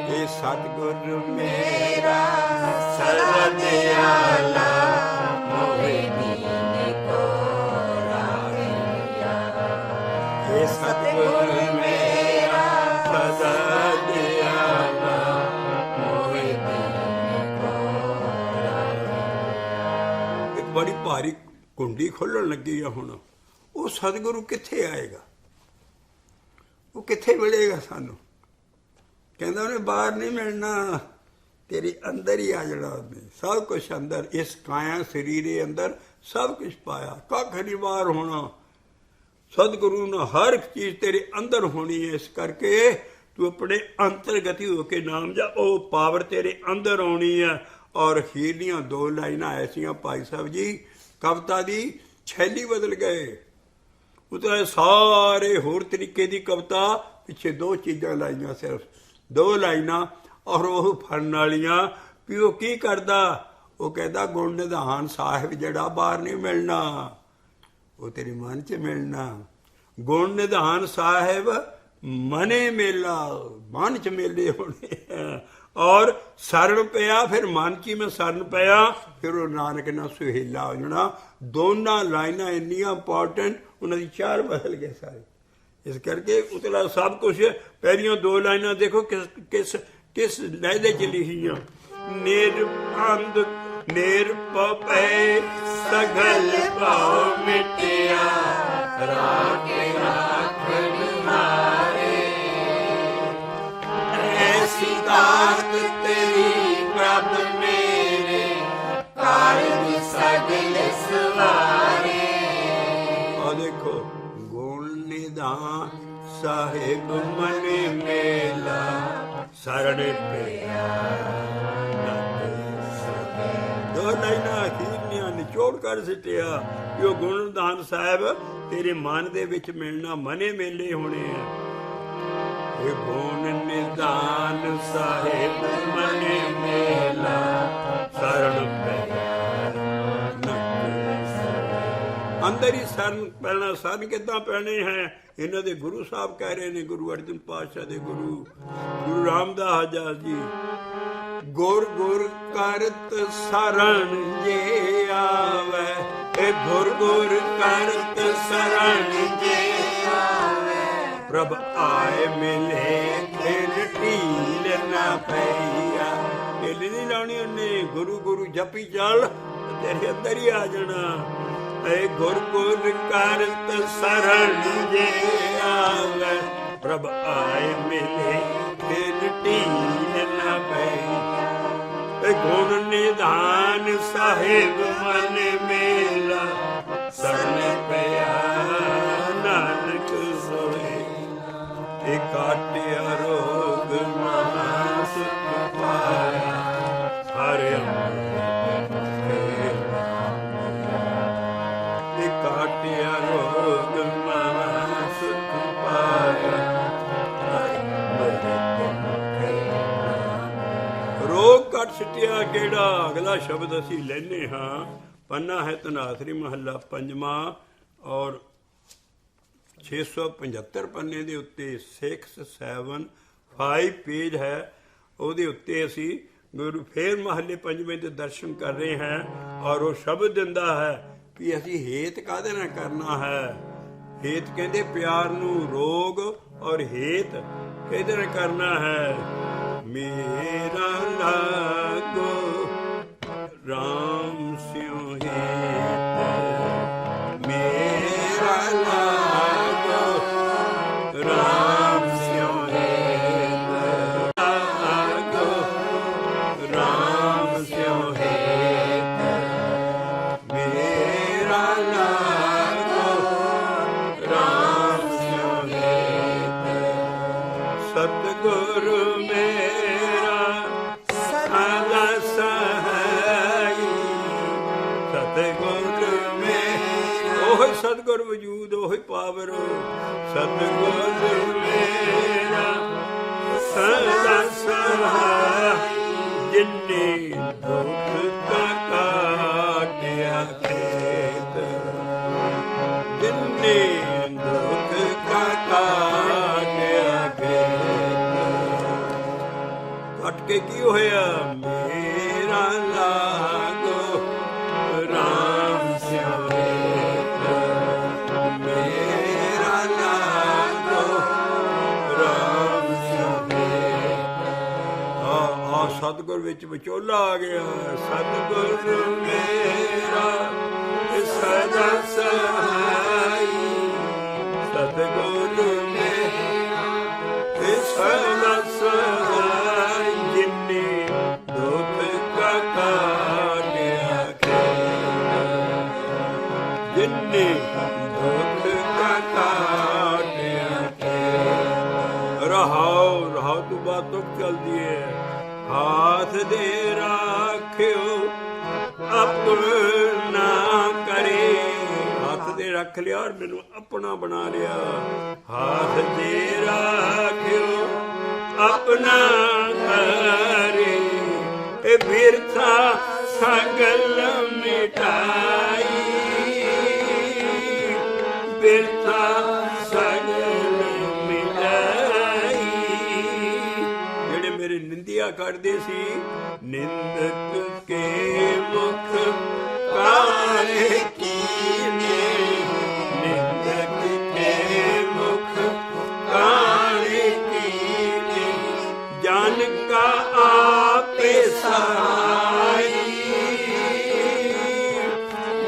ਇਹ ਸਤਿਗੁਰ ਮੇਰਾ ਸਦਾ ਦਿਆਲਾ, ਮੋਹਿ ਦੀਨ ਕੋ ਰਾਖਿਆ। ਇਹ ਸਤਿਗੁਰ ਮੇਰਾ ਸਦਾ ਦਿਆਲਾ, ਮੋਹਿ ਦੀਨ ਕੋ ਰਾਖਿਆ। ਇੱਕ ਬੜੀ ਭਾਰੀ ਕੁੰਡੀ ਖੋਲਣ ਲੱਗੀ ਆ ਹੁਣ। ਉਹ ਸਤਿਗੁਰੂ ਕਿੱਥੇ ਆਏਗਾ? ਉਹ ਕਿੱਥੇ ਮਿਲੇਗਾ ਸਾਨੂੰ? ਕਹਿੰਦਾ ਉਹਨੇ ਬਾਹਰ ਨਹੀਂ ਮਿਲਣਾ, ਤੇਰੇ ਅੰਦਰ ਹੀ ਆ ਜਾਣਾ ਉਹਨੇ। ਸਭ ਕੁਛ ਅੰਦਰ, ਇਸ ਕਾਇਆ ਸਰੀਰੇ ਅੰਦਰ ਸਭ ਕੁਛ ਪਾਇਆ, ਕੱਖ ਨਹੀਂ ਬਾਹਰ ਹੋਣਾ। ਸਤਿਗੁਰੂ ਨੇ ਹਰ ਇੱਕ ਚੀਜ਼ ਤੇਰੇ ਅੰਦਰ ਹੋਣੀ ਹੈ। ਇਸ ਕਰਕੇ ਤੂੰ ਆਪਣੇ ਅੰਤਰਗਤੀ ਹੋ ਕੇ ਨਾਮ ਜਾ, ਉਹ ਪਾਵਰ ਤੇਰੇ ਅੰਦਰ ਆਉਣੀ ਹੈ। ਔਰ ਅਖੀਰ ਦੀਆਂ 2 ਲਾਈਨਾਂ ਐਸੀਆਂ ਭਾਈ ਸਾਹਿਬ ਜੀ, ਕਵਿਤਾ ਦੀ ਛੈਲੀ ਬਦਲ ਗਏ। ਉਹ ਤਾਂ ਸਾਰੇ ਹੋਰ ਤਰੀਕੇ ਦੀ ਕਵਿਤਾ, ਪਿੱਛੇ 2 ਚੀਜ਼ਾਂ ਲਾਈਆਂ, ਸਿਰਫ 2 ਲਾਈਨਾਂ, ਔਰ ਉਹ ਫੜਨ ਵਾਲੀਆਂ ਵੀ ਉਹ ਕੀ ਕਰਦਾ। ਉਹ ਕਹਿੰਦਾ ਗੁਣ ਨਿਧਾਨ ਸਾਹਿਬ ਜਿਹੜਾ ਬਾਹਰ ਨਹੀਂ ਮਿਲਣਾ, ਉਹ ਤੇਰੇ ਮਨ 'ਚ ਮਿਲਣਾ। ਗੁਣ ਨਿਧਾਨ ਸਾਹਿਬ ਮਨੇ ਮੇਲਾ, ਮਨ 'ਚ ਮੇਲੇ ਹੋਣੇ। ਔਰ ਸਰਨ ਪਿਆ, ਫਿਰ ਮਨ 'ਚ ਹੀ ਮੈਂ ਸਰਨ ਪਿਆ, ਫਿਰ ਉਹ ਨਾਨਕ ਨਾਲ ਸੁਹੇਲਾ ਹੋ ਜਾਣਾ। ਦੋਨਾਂ ਲਾਈਨਾਂ ਇੰਨੀਆਂ ਇੰਪੋਰਟੈਂਟ, ਉਹਨਾਂ ਦੀ 4 ਬਦਲ ਗਏ ਸਾਰੇ। ਇਸ ਕਰਕੇ ਉਤਲਾ ਸਭ ਕੁਛ। ਪਹਿਲੀਆਂ 2 ਲਾਈਨਾਂ ਦੇਖੋ ਕਿਸ ਕਿਸ ਕਿਸ ਲਹਿਦੇ 'ਚ ਲਿਖੀਆਂ। ਨਿਰਭੰਦ ਨਿਰਭਉ ਭੈ ਸਗਲ ਭਾਉ ਮਿਟਿਆ, ਰਾਖੇ ਰਾਖਣ ਹਾਰੇ। ਐਸੀ ਦਾਤ ਤੇਰੀ ਪ੍ਰਭ ਮੇਰੇ, ਕਾਰਜ ਸਗਲ ਸਵਾਰੇ। ਆ ਦੇਖੋ, ਗੁਣ ਨਿਧਾਨ ਸਾਹਿਬ ਮਨ ਮੇਲਾ, ਸਰਣ ਪਿਆ। 2 ਲਾਈਨਾਂ ਅਖੀਰਲੀਆਂ ਨਿਚੋੜ ਕਰ ਸਿੱਟਿਆ ਕਿ ਉਹ ਗੁਣ ਨਿਧਾਨ ਸਾਹਿਬ ਤੇਰੇ ਮਨ ਦੇ ਵਿੱਚ ਮਿਲਣਾ, ਮਨੇ ਮੇਲੇ ਹੋਣੇ ਆ। ਇਹ ਗੁਣ ਨਿਧਾਨ ਸਾਹਿਬ ਮਨ ਮੇਲਾ, ਸਰਣ ਪਿਆ। ਅੰਦਰ ਹੀ ਸਰਨ ਪੈਣਾ। ਸਰਨ ਕਿੱਦਾਂ ਪੈਣੇ ਹੈ? ਇਹਨਾਂ ਦੇ ਗੁਰੂ ਸਾਹਿਬ ਕਹਿ ਰਹੇ ਨੇ, ਗੁਰੂ ਅਰਜਨ ਪਾਤਸ਼ਾਹ ਦੇ ਗੁਰੂ ਰਾਮਦਾਸ ਜੀ, ਗੁਰ ਗੁਰ ਕਰਤ ਸਰਨ ਜੇ ਆਵੇ, ਇਹ ਗੁਰ ਗੁਰ ਕਰਤ ਸਰਨ ਜੇ ਆਵੇ। ਪ੍ਰਭ ਆਏ ਮਿਲੇ ਖੇਲ ਢੀਲ ਨਾ ਪਈਆ। ਢਿੱਲ ਨਹੀਂ ਲਾਉਣੀ ਉਹਨੇ, ਗੁਰੂ ਗੁਰੂ ਜਪੀ ਚੱਲ, ਤੇਰੇ ਅੰਦਰ ਹੀ ਆ ਜਾਣਾ। ਐ ਗੁਰ ਗੁਰ ਕਰਤ ਸਰਨ ਜੇ ਆਵੇ, ਪ੍ਰਭ ਆਏ ਮਿਲੇ ਖੇਲ ਢੀਲ ਨਾ ਪਈ। ਗੁਣ ਨਿਧਾਨ ਸਾਹਿਬ ਮਨ ਮੇਲਾ, ਸਰਨ ਪਿਆ ਨਾਨਕ ਸੋਏ। ਇਹ ਕਾਟਿਆ ਰੋਗ ਮਹਾ ਸੁਖ ਪਾਇਆ, ਹਰਿ ਇਹ ਕਾਟਿਆ ਰੋਗ ਮਹਾ ਸੁਖ ਪਾਇਆ, ਹਰਿ ਸਿੱਟਿਆ ਕਿਹੜਾ। ਅਗਲਾ ਸ਼ਬਦ ਅਸੀਂ ਲੈਨੇ ਹਾਂ। ਪੰਨਾ ਹੈ ਧਨਾਸਰੀ ਮਹੱਲਾ ਪੰਜਵਾਂ ਔਰ 675 ਪੰਨੇ ਦੇ ਉੱਤੇ 675 ਪੇਜ ਹੈ। ਉਹਦੇ ਉੱਤੇ ਅਸੀਂ ਗੁਰੂ ਫੇਰ ਮਹੱਲੇ ਪੰਜਵੇਂ ਦੇ ਦਰਸ਼ਨ ਕਰ ਰਹੇ ਹਾਂ। ਔਰ ਉਹ ਸ਼ਬਦ ਦਿੰਦਾ ਹੈ ਵੀ ਅਸੀਂ ਹੇਤ ਕਾਹਦੇ ਨਾਲ ਕਰਨਾ ਹੈ। ਹੇਤ ਕਹਿੰਦੇ ਪਿਆਰ ਨੂੰ ਰੋਗ, ਔਰ ਹੇਤ ਕਿਹਦੇ ਨਾਲ ਕਰਨਾ ਹੈ। ਮੇਰਾ ਲਾਗੋ ਰਾਮ ਸਿਉ ਹੇਤ, ਮੇਰਾ ਲਾਗੋ ਰਾਮ ਸਿਉ ਹੇਤ, ਲਾਗੋ ਰਾਮ ਸਿਉ ਹੇਤ, ਮੇਰਾ ਲਾਗੋ ਰਾਮ ਸਿਉ ਹੇਤ। ਸਤਿਗੁਰੂ ਮੇਰਾ ਸਦਾ ਸਹਾਈ, ਸਤਿਗੁਰੂ ਮੇਰਾ ਉਹੀ ਸਤਿਗੁਰ ਵਜੂਦ ਉਹੀ ਪਾਵਰ। ਸਤਿਗੁਰੂ ਮੇਰਾ ਸਦਾ ਸਹਾਈ, ਜਿਨੇ ਦੁੱਖ ਕਾ ਕਾਟਿਆ ਖੇਤ, ਜਿਨੇ ਦੁੱਖ ਕਾ ਕਾਟਿਆ ਖੇਤ। ਕੱਟ ਕੇ ਕੀ ਹੋਇਆ। ਮੇਰਾ ਲਾਗੋ ਰਾਮ ਸਿਉ ਹੇਤ, ਮੇਰਾ ਲਾਗੋ ਰਾਮ ਸਿਉ ਹੇਤ। ਆ ਸਤਿਗੁਰ ਵਿੱਚ ਵਿਚੋਲਾ ਆ ਗਿਆ। ਸਤਿਗੁਰ ਮੇਰਾ ਸਦਾ ਸਹਾਈ, ਸਤਿਗੁਰ ਮੇਰਾ ਸਦਾ ਸਹਾਈ, ਜਿਨੇ ਦੁੱਖ ਕਾ ਕਾਟਿਆ ਖੇਤ, ਜਿਨੇ ਦੁੱਖ ਕਾ ਕਾਟਿਆ ਖੇਤ। ਰਹਾਉ ਰਹਾਉ ਤੋਂ ਬਾਅਦ ਤੁਕ ਚਲਦੀ ਹੈ। ਹਾਥ ਦੇ ਰਾਖਿਓ ਆਪਣਾ ਕਰੇ, ਹੱਥ ਦੇ ਰੱਖ ਲਿਆ ਔਰ ਮੈਨੂੰ ਆਪਣਾ ਬਣਾ ਲਿਆ। ਹਾਥ ਦੇ ਰਾਖਿਓ ਆਪਣਾ ਕਰੇ, ਇਹ ਬਿਰਥਾ ਸਗਲ ਮਿਟਾਈ, ਬਿਰਥਾ ਸਗਲ ਮਿਟਾਈ। ਜਿਹੜੇ ਮੇਰੇ ਨਿੰਦਿਆ ਕਰਦੇ ਸੀ, ਨਿੰਦਕ ਕੇ ਮੁਖ ਕਾਲੇ ਕੀਨੇ, ਨਿੰਦਕ ਕੇ ਮੁਖ ਕਾਲੇ ਕੀਨੇ, ਜਨ ਕਾ ਆਪੇ ਸਹਾਈ,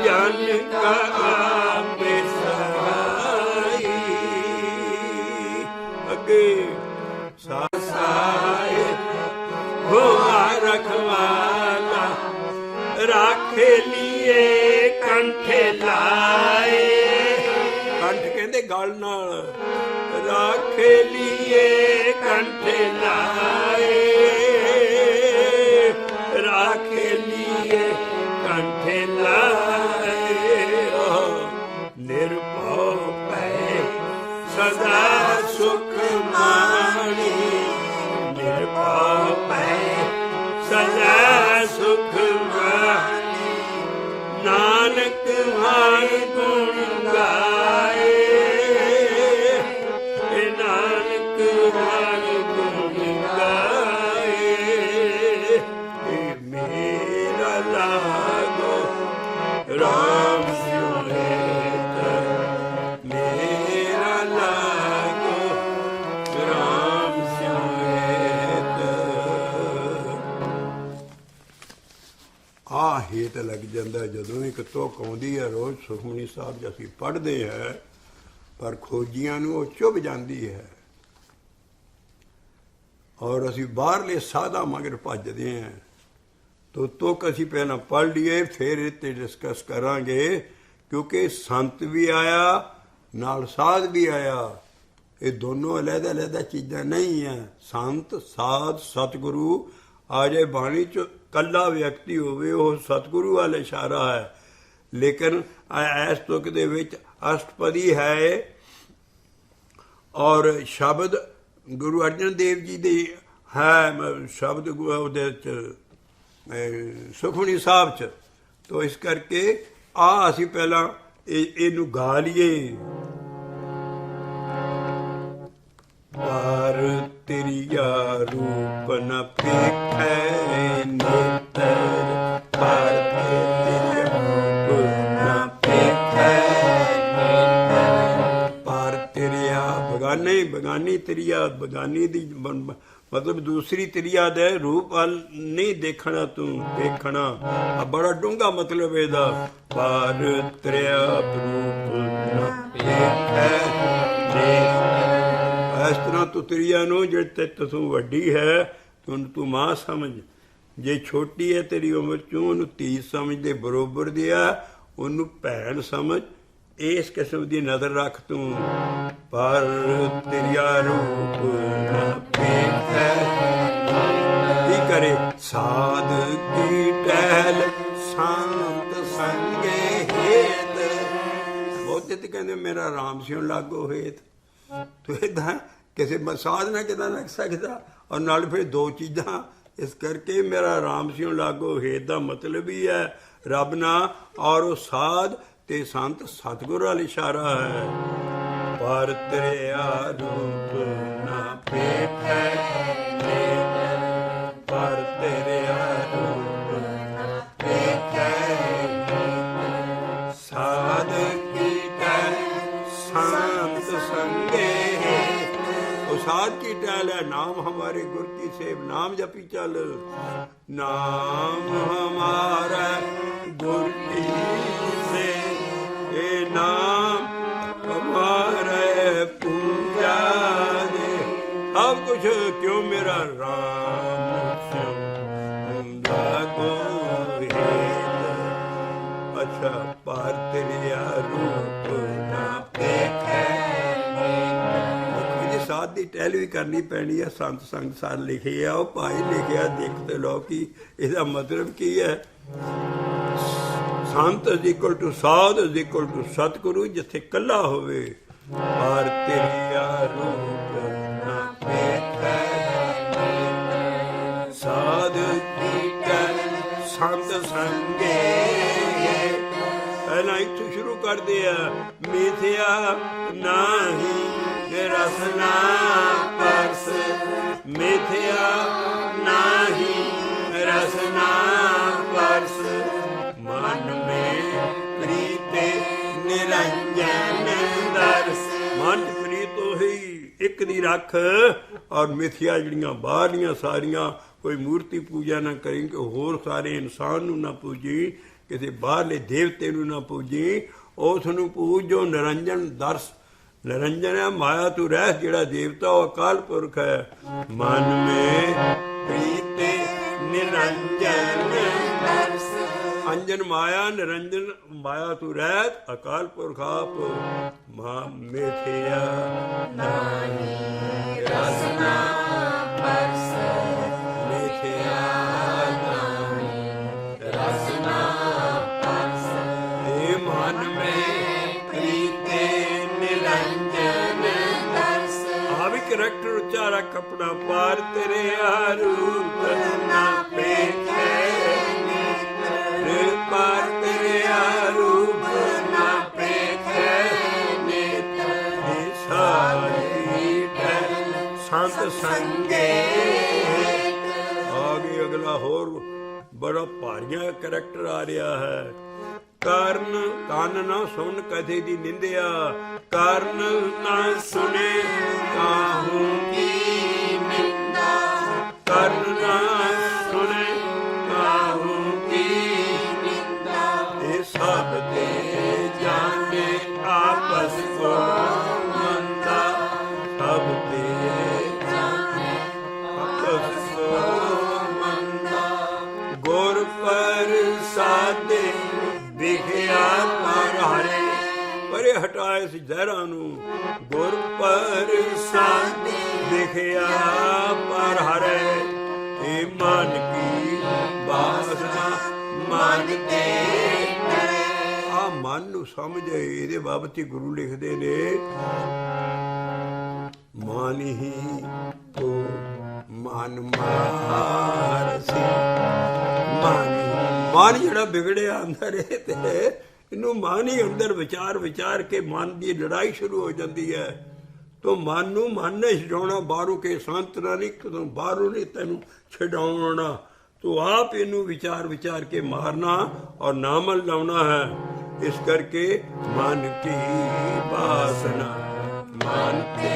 ਜਨ ਕਾ ਆਪੇ ਸਹਾਈ। ਅੱਗੇ ਸਾਏ ਹੋਆ ਰਖਵਾਲਾ, ਰਾਖੇ ਲੀਏ ਕੰਠੇ ਲਾਏ। ਕੰਠ ਕਹਿੰਦੇ ਗਲ ਨਾਲ। ਰਾਖੇ ਲੀਏ ਕੰਠੇ ਲਾਏ, ਰਾਖੇ ਲੀਏ ਕੰਠੇ ਲਾਏ। ਨਿਰਭਉ ਭੈ ਸਦਾ ਸੁਖ ਮਾਣੀ, ਨਿਰਭਉ ਭੈ ਸਦਾ ਸੁਖ ਮਾਣੀ। ਨਾਨਕ ਹਰ ਗੁਣ ਗਾਏ, ਨਾਨਕ ਹਰ ਗੁਣ ਗਾਏ। ਮੇਰਾ ਲਾਗੋ ਰਾਮ ਸਿਉ ਹੇਤ, ਮੇਰਾ ਲਾਗੋ ਰਾਮ ਸਿਉ ਹੇਤ। ਆ ਹੇਤ ਲੱਗ ਜਾਂਦਾ ਜਦੋਂ ਇੱਕ ਤੁਕ ਆਉਂਦੀ ਹੈ। ਰੋਜ਼ ਸੁਖਮਨੀ ਸਾਹਿਬ ਜੇ ਅਸੀਂ ਪੜ੍ਹਦੇ ਹੈ, ਪਰ ਖੋਜੀਆਂ ਨੂੰ ਉਹ ਚੁੱਭ ਜਾਂਦੀ ਹੈ ਔਰ ਅਸੀਂ ਬਾਹਰਲੇ ਸਾਧਾਂ ਮਗਰ ਭੱਜਦੇ ਹਾਂ। ਤੋ ਤੁਕ ਅਸੀਂ ਪਹਿਲਾਂ ਪੜ੍ਹ ਲਈਏ, ਫਿਰ ਇਹ 'ਤੇ ਡਿਸਕਸ ਕਰਾਂਗੇ, ਕਿਉਂਕਿ ਸੰਤ ਵੀ ਆਇਆ ਨਾਲ ਸਾਧ ਵੀ ਆਇਆ। ਇਹ ਦੋਨੋਂ ਅਲੱਗ ਅਲੱਗ ਚੀਜ਼ਾਂ ਨਹੀਂ ਹੈ। ਸੰਤ ਸਾਧ ਸਤਿਗੁਰੂ ਆ ਜਾਏ ਬਾਣੀ 'ਚ, ਕੱਲਾ ਵਿਅਕਤੀ ਹੋਵੇ ਉਹ ਸਤਿਗੁਰੂ ਵੱਲ ਇਸ਼ਾਰਾ ਹੈ। ਲੇਕਿਨ ਇਸ ਤੁਕ ਦੇ ਵਿੱਚ ਅਸ਼ਟਪਦੀ ਹੈ ਔਰ ਸ਼ਬਦ ਗੁਰੂ ਅਰਜਨ ਦੇਵ ਜੀ ਦੀ ਹੈ। ਸ਼ਬਦ ਉਹਦੇ 'ਚ ਸੁਖਮਨੀ ਸਾਹਿਬ 'ਚ। ਤੋ ਇਸ ਕਰਕੇ ਆ ਅਸੀਂ ਪਹਿਲਾਂ ਇਹਨੂੰ ਗਾ ਲਈਏ। ਪਰ ਤੇਰੀਆ ਰੂਪ ਨ ਪੇਖੈ ਨੇਤਰ, ਪਰ ਤੇਰੀਆ ਰੂਪ ਨ ਪੇਖੈ ਨੇਤਰ। ਪਰ ਤੇਰੀਆ ਬਗਾਨੇ, ਬਗਾਨੀ ਤੇਰੀਆ, ਬਗਾਨੀ ਦੀ ਮਤਲਬ ਦੂਸਰੀ ਤੇਰੀਆ ਦੇ ਰੂਪ ਵੱਲ ਨਹੀਂ ਦੇਖਣਾ ਤੂੰ, ਦੇਖਣਾ ਆ ਬੜਾ ਡੂੰਘਾ ਮਤਲਬ ਇਹਦਾ। ਪਰ ਤੇਰੀਆ ਰੂਪ ਨ ਪੇਖੈ ਨੇਤਰ। ਇਸ ਤਰ੍ਹਾਂ ਤੂੰ ਤੇਰੀਆ ਨੂੰ ਜਿਹੜੇ ਤੂੰ ਵੱਡੀ ਹੈ ਤੂੰ ਮਾਂ ਸਮਝ, ਜੇ ਛੋਟੀ ਹੈ ਤੇਰੀ ਉਮਰ 'ਚੋਂ ਉਹਨੂੰ ਧੀ ਸਮਝਦੇ ਬਰੋਬਰ ਦੀ ਆ, ਉਹਨੂੰ ਭੈਣ ਸਮਝ। ਇਸ ਕਿਸਮ ਦੀ ਨਜ਼ਰ ਰੱਖ ਤੂੰ। ਪਰ ਤੇਰੀਆ ਰੂਪ ਨ ਪੇਖੈ ਕੀ ਕਰੇ, ਸਾਧ ਕੀ ਟਹਿਲ ਸ਼ਾਂਤ ਸੰਗੇ ਹੇਤ। ਬਹੁਤੇ ਤੇ ਕਹਿੰਦੇ ਮੇਰਾ ਰਾਮ ਸਿਉ ਲਾਗੋ ਹੇਤ। ਤੂੰ ਏਦਾਂ ਕਿਸੇ ਸਾਧ ਨਾਲ ਕਿੱਦਾਂ ਲੱਗ ਸਕਦਾ, ਔਰ ਨਾਲ ਫਿਰ ਦੋ ਚੀਜ਼ਾਂ। ਇਸ ਕਰਕੇ ਮੇਰਾ ਰਾਮ ਸਿਉ ਲਾਗੋ ਹੇਤ ਦਾ ਮਤਲਬ ਹੀ ਹੈ ਰੱਬ ਨਾਲ, ਔਰ ਉਹ ਸਾਧ ਤੇ ਸੰਤ ਸਤਿਗੁਰ ਵੱਲ ਇਸ਼ਾਰਾ ਹੈ। ਪਰ ਤੇਰੀਆ ਰੂਪ ਨ ਪੇਖੈ ਨੇਤਰ, ਪਰ ਤੇਰੀਆ ਰੂਪ ਨ ਪੇਖੈ ਨੇਤਰ। ਸਾਧ ਕੀ ਟਹਿਲ संत संगे, वो साध की टहल है। नाम हमारे गुर की सेव, नाम जपी चल। नाम हमारा गुर की सेव, ये नाम हमारे पूजा दे। सब कुछ क्यों मेरा राम लागो हेत। अच्छा, पर तेरिया रूप ना साध की टहल भी करनी पैनी है। संत संग सार लिखे आ, वो भाई लिखे देखते लो कि इसका मतलब की है। संत इज इक्वल टू साध इज इक्वल टू सतगुरु, जिथे कला होवे। पर तेरिया रूप ना पेखै साध की टहल संत संगे। पहला इत्थों शुरू कर दिया, मिथ्या नाही रसना परस, मिथ्या नाही रसना परस। मन में प्रीते निरंजन दर्श। मन प्रीत ही एक दी रख, और मिथ्या जड़ियां बाहरियां सारियां कोई मूर्ति पूजा ना करी, होर सारे इंसान नूं ना पूजी, किसी बाहरले देवते नूं ना पूजी, उस नूं पूज जो निरंजन दर्श। निरंजन है माया तू रह, जेड़ा देवता वो अकाल पुरख है। मन में प्रीते निरंजन दर्श। अंजन माया, निरंजन माया तू रह, अकाल पुरख आप। मिथ्या नाही रसना परस, मिथ्या नाही रसना परस। हे मन में प्रीते निरंजन दर्श। आ भी करैक्टर उच्चा रख अपना। पार तेरे रूप ना पेखै नेत्र, पार तेरे रूप ना पेखै नेत्र। सारी टहल संत संगे। आगे अगला होर बड़ा भारिया करैक्टर आ रहा है। ਕਰਨ ਕੰਨ ਨਾ ਸੁਣ ਕਦੇ ਦੀ ਨਿੰਦਿਆ, ਕਰਨ ਨਾ ਸੁਣੇ ਕਾਹੂ ਕੀ ਨਿੰਦਾ। ਕਰਨ ਨਾ ਸੁਣੇ ਕਾਹੂ ਕੀ ਨਿੰਦਾ। ਇਹ ਸਭ ਦੇ ਜਾਣੇ ਆਪਸ ਕੋ ਮੰਦਾ, ਸਭ ਦੇ ਜਾਣੇ ਆਪਸ ਕੋ ਮੰਦਾ। ਗੁਰ ਪ੍ਰਸਾਦੇ ਵਿਖਿਆ ਪਰ ਹਰੇ, ਪਰੇ ਹਟਾਏ ਸੀ ਜ਼ਹਿਰਾਂ ਨੂੰ। ਗੁਰ ਪ੍ਰਸਾਦ ਵਿਖਿਆ ਪਰ ਹਰੇ। ਇਹ ਮਨ ਕੀ ਵਾਸਨਾ ਮਨ ਤੇ ਕਰੇ। ਆ ਮਨ ਨੂੰ ਸਮਝੇ, ਇਹਦੇ ਬਾਬਤ ਹੀ ਗੁਰੂ ਲਿਖਦੇ ਨੇ, ਮਨ ਹੀ ਤੋ ਮਨ ਮਾਰਸੀ, ਮਨ ਜਿਹੜਾ ਵਿਗੜਿਆ ਅੰਦਰ ਇਹ ਤੇ ਇਹਨੂੰ ਮਨ ਹੀ ਅੰਦਰ ਵਿਚਾਰ ਕੇ ਮਨ ਦੀ ਲੜਾਈ ਸ਼ੁਰੂ ਹੋ ਜਾਂਦੀ ਹੈ। ਤੋ ਮਨ ਨੂੰ ਮਨ ਨੇ ਛਡਾਉਣਾ, ਬਾਹਰੋਂ ਕੇ ਸੰਤ ਨਾ ਨਹੀਂ, ਕਦੋਂ ਬਾਹਰੋਂ ਨਹੀਂ ਤੈਨੂੰ ਛਡਾਉਣਾ। ਤੂੰ ਆਪ ਇਹਨੂੰ ਵਿਚਾਰ ਕੇ ਮਾਰਨਾ ਔਰ ਨਾਮਲ ਲਾਉਣਾ ਹੈ। ਇਸ ਕਰਕੇ ਮਨ ਕੀ ਬਾਸਨਾ ਮਨ ਤੇ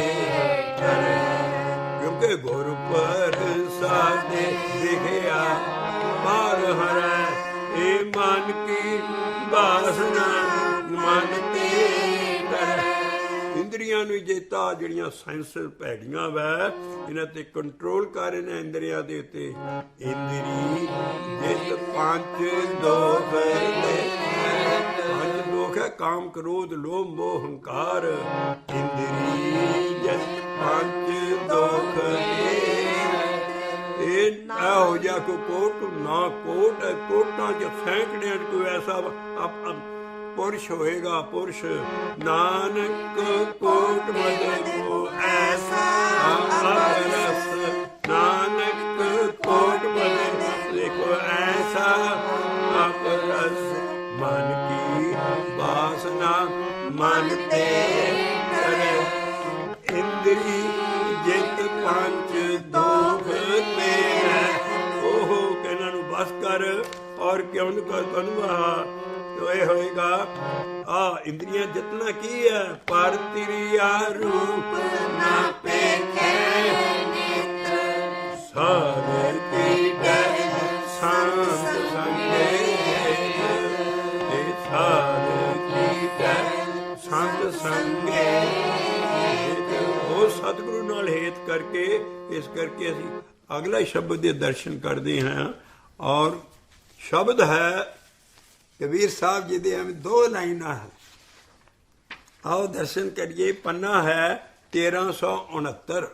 ਕਰੇ, ਕਿਉਂਕਿ ਗੁਰ ਪ੍ਰਸਾਦਿ ਵਿਖਿਆ ਪਾਰ ਹਰੈ। ਇਹ ਮਨ ਕੀ ਬਾਸਨਾ ਮਨ ਤੇ ਕਰੇ। ਇੰਦਰੀਆਂ ਨੂੰ ਜੇਤਾ ਜਿਹੜੀਆਂ ਸਾਇੰਸ ਭੈੜੀਆਂ ਵੈ, ਇਹਨਾਂ ਤੇ ਕੰਟਰੋਲ ਕਰ ਇਹਨਾਂ ਇੰਦਰੀਆਂ ਦੇ ਉੱਤੇ। ਇੰਦਰੀ ਜਿਤ ਪੰਜ ਦੋਖ ਦੇ, ਪੰਜ ਦੋਖ ਹੈ ਕਾਮ ਕ੍ਰੋਧ ਲੋਭ ਮੋਹ ਹੰਕਾਰ। ਇੰਦਰੀ ਜਿਤ ਪੰਜ ਦੋਖ ਦੇ, ਇਹ ਨਾ ਹੋ ਜਾ ਕੋ ਕੋਟ ਨਾ ਕੋਟ, ਕੋਟਾਂ ਚ ਸੈਂਕੜਿਆਂ ਕੋਈ ਐਸਾ ਪੁਰਸ਼ ਹੋਏਗਾ। ਪੁਰਸ਼ ਨਾਨਕ ਕੋਟ ਮਦਨ ਕੋ ਐਸਾ ਅਰਸ, ਨਾਨਕ ਕੋਟ ਮਦਨ ਦੇਖੋ ਐਸਾ ਅਰਸ। ਮਨ ਕੀ ਬਾਸਨਾ ਮਨ ਤੇ ਕਰੇ, ਇੰਦਰੀ ਜਿਤ ਪੰਜ ਦੋਖ ਤੇ ਉਹ ਇਹਨਾਂ ਨੂੰ ਬਸ ਕਰ। ਔਰ ਕਿਉਂ ਕਰ ਬਣਵਾ ਇਹ ਹੋਏਗਾ। ਆ ਇੰਦਰੀਆਂ ਜਿਤਨਾ ਕੀ ਹੈ, ਪਰ ਤਿਰਿਆ ਰੂਪ ਨਾ ਪੇਖੇ ਨੇਤਰ, ਸਾਰੇ ਕੀ ਡਰ ਸੰਤ ਸੰਗੇ, ਇਹ ਸਾਰੇ ਕੀ ਡਰ ਸੰਤ ਸੰਗੇ। ਉਹ ਸਤਿਗੁਰੂ ਨਾਲ ਹੇਤ ਕਰਕੇ, ਇਸ ਕਰਕੇ ਅਸੀਂ ਅਗਲਾ ਸ਼ਬਦ ਦੇ ਦਰਸ਼ਨ ਕਰਦੇ ਹਾਂ। ਔਰ ਸ਼ਬਦ ਹੈ ਕਬੀਰ ਸਾਹਿਬ ਜੀ ਦੇ ਦੋ ਲਾਈਨਾਂ ਹੈ। ਆਓ ਦਰਸ਼ਨ ਕਰੀਏ। ਪੰਨਾ ਹੈ 1369,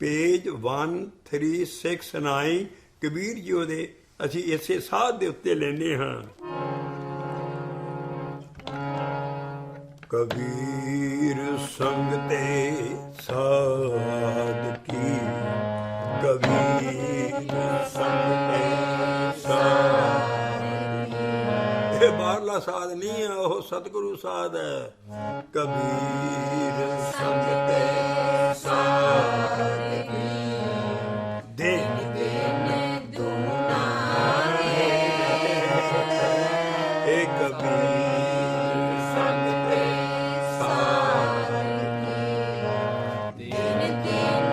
ਪੇਜ 1369। ਕਬੀਰ ਜੀ ਦੇ ਅਸੀਂ ਇਸੇ ਸਾਧ ਦੇ ਉੱਤੇ ਲੈਂਦੇ ਹਾਂ। ਕਬੀਰ ਸੰਗ ਤੇ ਸਾਧ ਕੀ, ਕਬੀਰ ਸੰਗ ਤੇ ਸਾਧ। ਇਹ ਬਾਹਰਲਾ ਸਾਧ ਨਹੀਂ ਹੈ, ਉਹ ਸਤਿਗੁਰੂ ਸਾਧ ਹੈ। ਕਬੀਰ ਸੰਗ ਤੇ ਸਾਧ ਕੀ, ਦਿਨ ਦਿਨ ਦੂਨਾ ਹੈ। ਇਹ ਕਬੀਰ ਸੰਗ ਤੇ ਸਾਧ ਕੀ, ਦਿਨ ਦਿਨ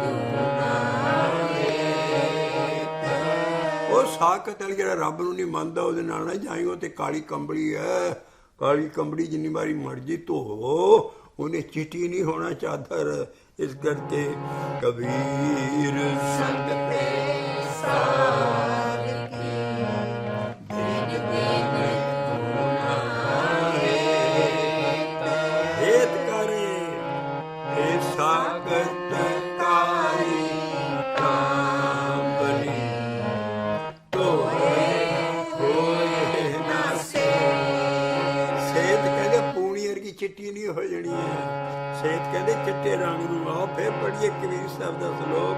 ਦੂਨਾ ਹੈ। ਉਹ ਸਾਖਤ ਜਿਹੜਾ ਰੱਬ ਨੂੰ ਨਹੀਂ ਮੰਨਦਾ ਉਹਦੇ ਨਾਲ ਨਾ ਜਾਈ। ਉਹ ਤੇ ਕਾਲੀ ਕੰਬਲੀ ਹੈ, ਕਾਲੀ ਕੰਬਲੀ ਜਿੰਨੀ ਵਾਰੀ ਮਰਜੀ ਧੋ ਉਹਨੇ ਚਿੱਟੀ ਨਹੀਂ ਹੋਣਾ ਚਾਦਰ। ਇਸ ਕਰਕੇ ਕਬੀਰ ਸੰਗ ਤੇ ਸਾਧ ਕੀ, ਦਿਨ ਦਿਨ ਦੂਨਾ ਹੇਤ ਕਰੇ। ਇਹ ਸਾਖਤ ਕਾਰੀ ਕਾਂਬਲੀ, ਚਿੱਟੀ ਨਹੀਂ ਹੋ ਜਾਣੀ ਹੈ। ਸੇਤ ਕਹਿੰਦੇ ਚਿੱਟੇ ਰੰਗ ਨੂੰ। ਆਓ ਫਿਰ ਪੜ੍ਹੀਏ ਕਬੀਰ ਸਾਹਿਬ ਦਾ ਸ਼ਲੋਕ।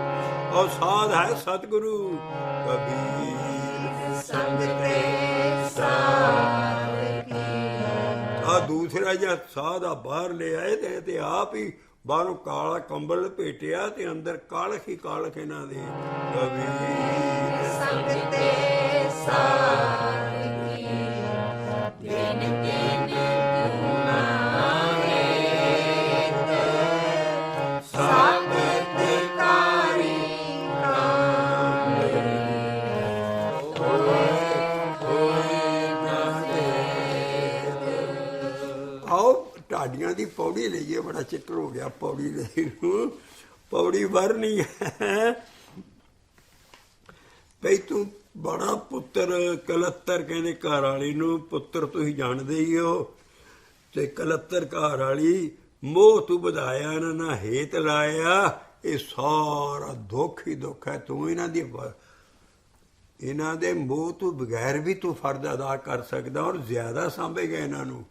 ਔਰ ਸਾਧ ਹੈ ਸਤਿਗੁਰੂ। ਕਬੀਰ ਸੰਗ ਤੇ ਸਾਧ ਕੀ। ਆ ਦੂਸਰਾ ਜਿਹਾ ਸਾਧ ਆ ਬਾਹਰ ਲੈ ਆਏ ਤੇ ਆਪ ਹੀ ਬਾਹਰੋਂ ਕਾਲਾ ਕੰਬਲ ਲਪੇਟਿਆ ਤੇ ਅੰਦਰ ਕਾਲਖ ਹੀ ਕਾਲਖ ਇਹਨਾਂ ਦੇ। ਕਬੀਰ ਸੰਗ ਤੇ ਸਾਧ ਕੀ, ਦਿਨ ਦਿਨ ਦੂਨਾ ਢਾਡੀਆਂ ਦੀ ਪੌੜੀ ਲਈਏ। ਬੜਾ ਚਿੱਕਰ ਹੋ ਗਿਆ ਪੌੜੀ ਲਈ ਨੂੰ। ਪੌੜੀ ਵਰਨੀ ਹੈ ਭਈ ਤੂੰ ਬੜਾ ਪੁੱਤਰ ਕਲੱਤਰ ਕਹਿੰਦੇ ਘਰ ਵਾਲੀ ਨੂੰ। ਪੁੱਤਰ ਤੁਸੀਂ ਜਾਣਦੇ ਹੀ ਹੋ। ਤੇ ਕਲੱਤਰ ਘਰ ਵਾਲੀ ਮੋਹ ਤੂੰ ਵਧਾਇਆ ਨਾ ਹੇਤ ਲਾਇਆ। ਇਹ ਸਾਰਾ ਦੁੱਖ ਹੀ ਦੁੱਖ ਹੈ। ਤੂੰ ਇਹਨਾਂ ਦੇ ਮੋਹ ਤੋਂ ਬਗੈਰ ਵੀ ਤੂੰ ਫਰਜ਼ ਅਦਾ ਕਰ ਸਕਦਾ ਔਰ ਜ਼ਿਆਦਾ ਸਾਂਭੇਗਾ ਇਹਨਾਂ ਨੂੰ।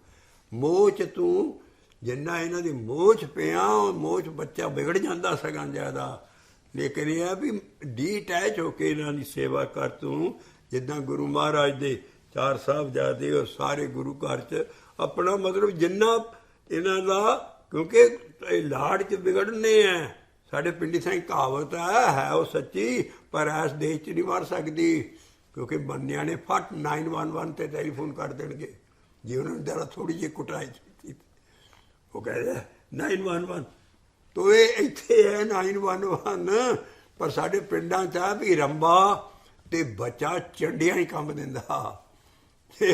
ਮੋਹ 'ਚ ਤੂੰ ਜਿੰਨਾ ਇਹਨਾਂ ਦੀ ਮੋਹ 'ਚ ਪਿਆ, ਮੋਹ 'ਚ ਬੱਚਾ ਵਿਗੜ ਜਾਂਦਾ ਸਗੋਂ ਜ਼ਿਆਦਾ। ਲੇਕਿਨ ਇਹ ਆ ਵੀ ਡੀਅਟੈਚ ਹੋ ਕੇ ਇਹਨਾਂ ਦੀ ਸੇਵਾ ਕਰ ਤੂੰ। ਜਿੱਦਾਂ ਗੁਰੂ ਮਹਾਰਾਜ ਦੇ 4 ਸਾਹਿਬਜ਼ਾਦੇ ਉਹ ਸਾਰੇ ਗੁਰੂ ਘਰ 'ਚ ਆਪਣਾ ਮਤਲਬ ਜਿੰਨਾ ਇਹਨਾਂ ਦਾ, ਕਿਉਂਕਿ ਇਹ ਲਾੜ 'ਚ ਵਿਗੜਨੇ ਆ। ਸਾਡੇ ਪਿੰਡੀ ਸਾਈਂ ਕਹਾਵਤ ਹੈ ਉਹ ਸੱਚੀ, ਪਰ ਇਸ ਦੇਸ਼ 'ਚ ਨਹੀਂ ਮਰ ਸਕਦੀ, ਕਿਉਂਕਿ ਬੰਨਿਆਂ ਨੇ ਫਟ 911 ਤੇ ਟੈਲੀਫੋਨ ਕਰ ਦੇਣਗੇ ਜੇ ਉਹਨਾਂ ਨੇ ਜ਼ਰਾ ਥੋੜ੍ਹੀ ਜਿਹੀ ਕੁਟਾਈ ਕੀਤੀ। ਉਹ ਕਹਿੰਦੇ 911 ਤੋ ਇਹ ਇੱਥੇ ਹੈ 911, ਪਰ ਸਾਡੇ ਪਿੰਡਾਂ 'ਚ ਆ ਵੀ ਰੰਬਾ ਤੇ ਬੱਚਾ ਚੰਡਿਆਂ ਹੀ ਕੰਮ ਦਿੰਦਾ। ਤੇ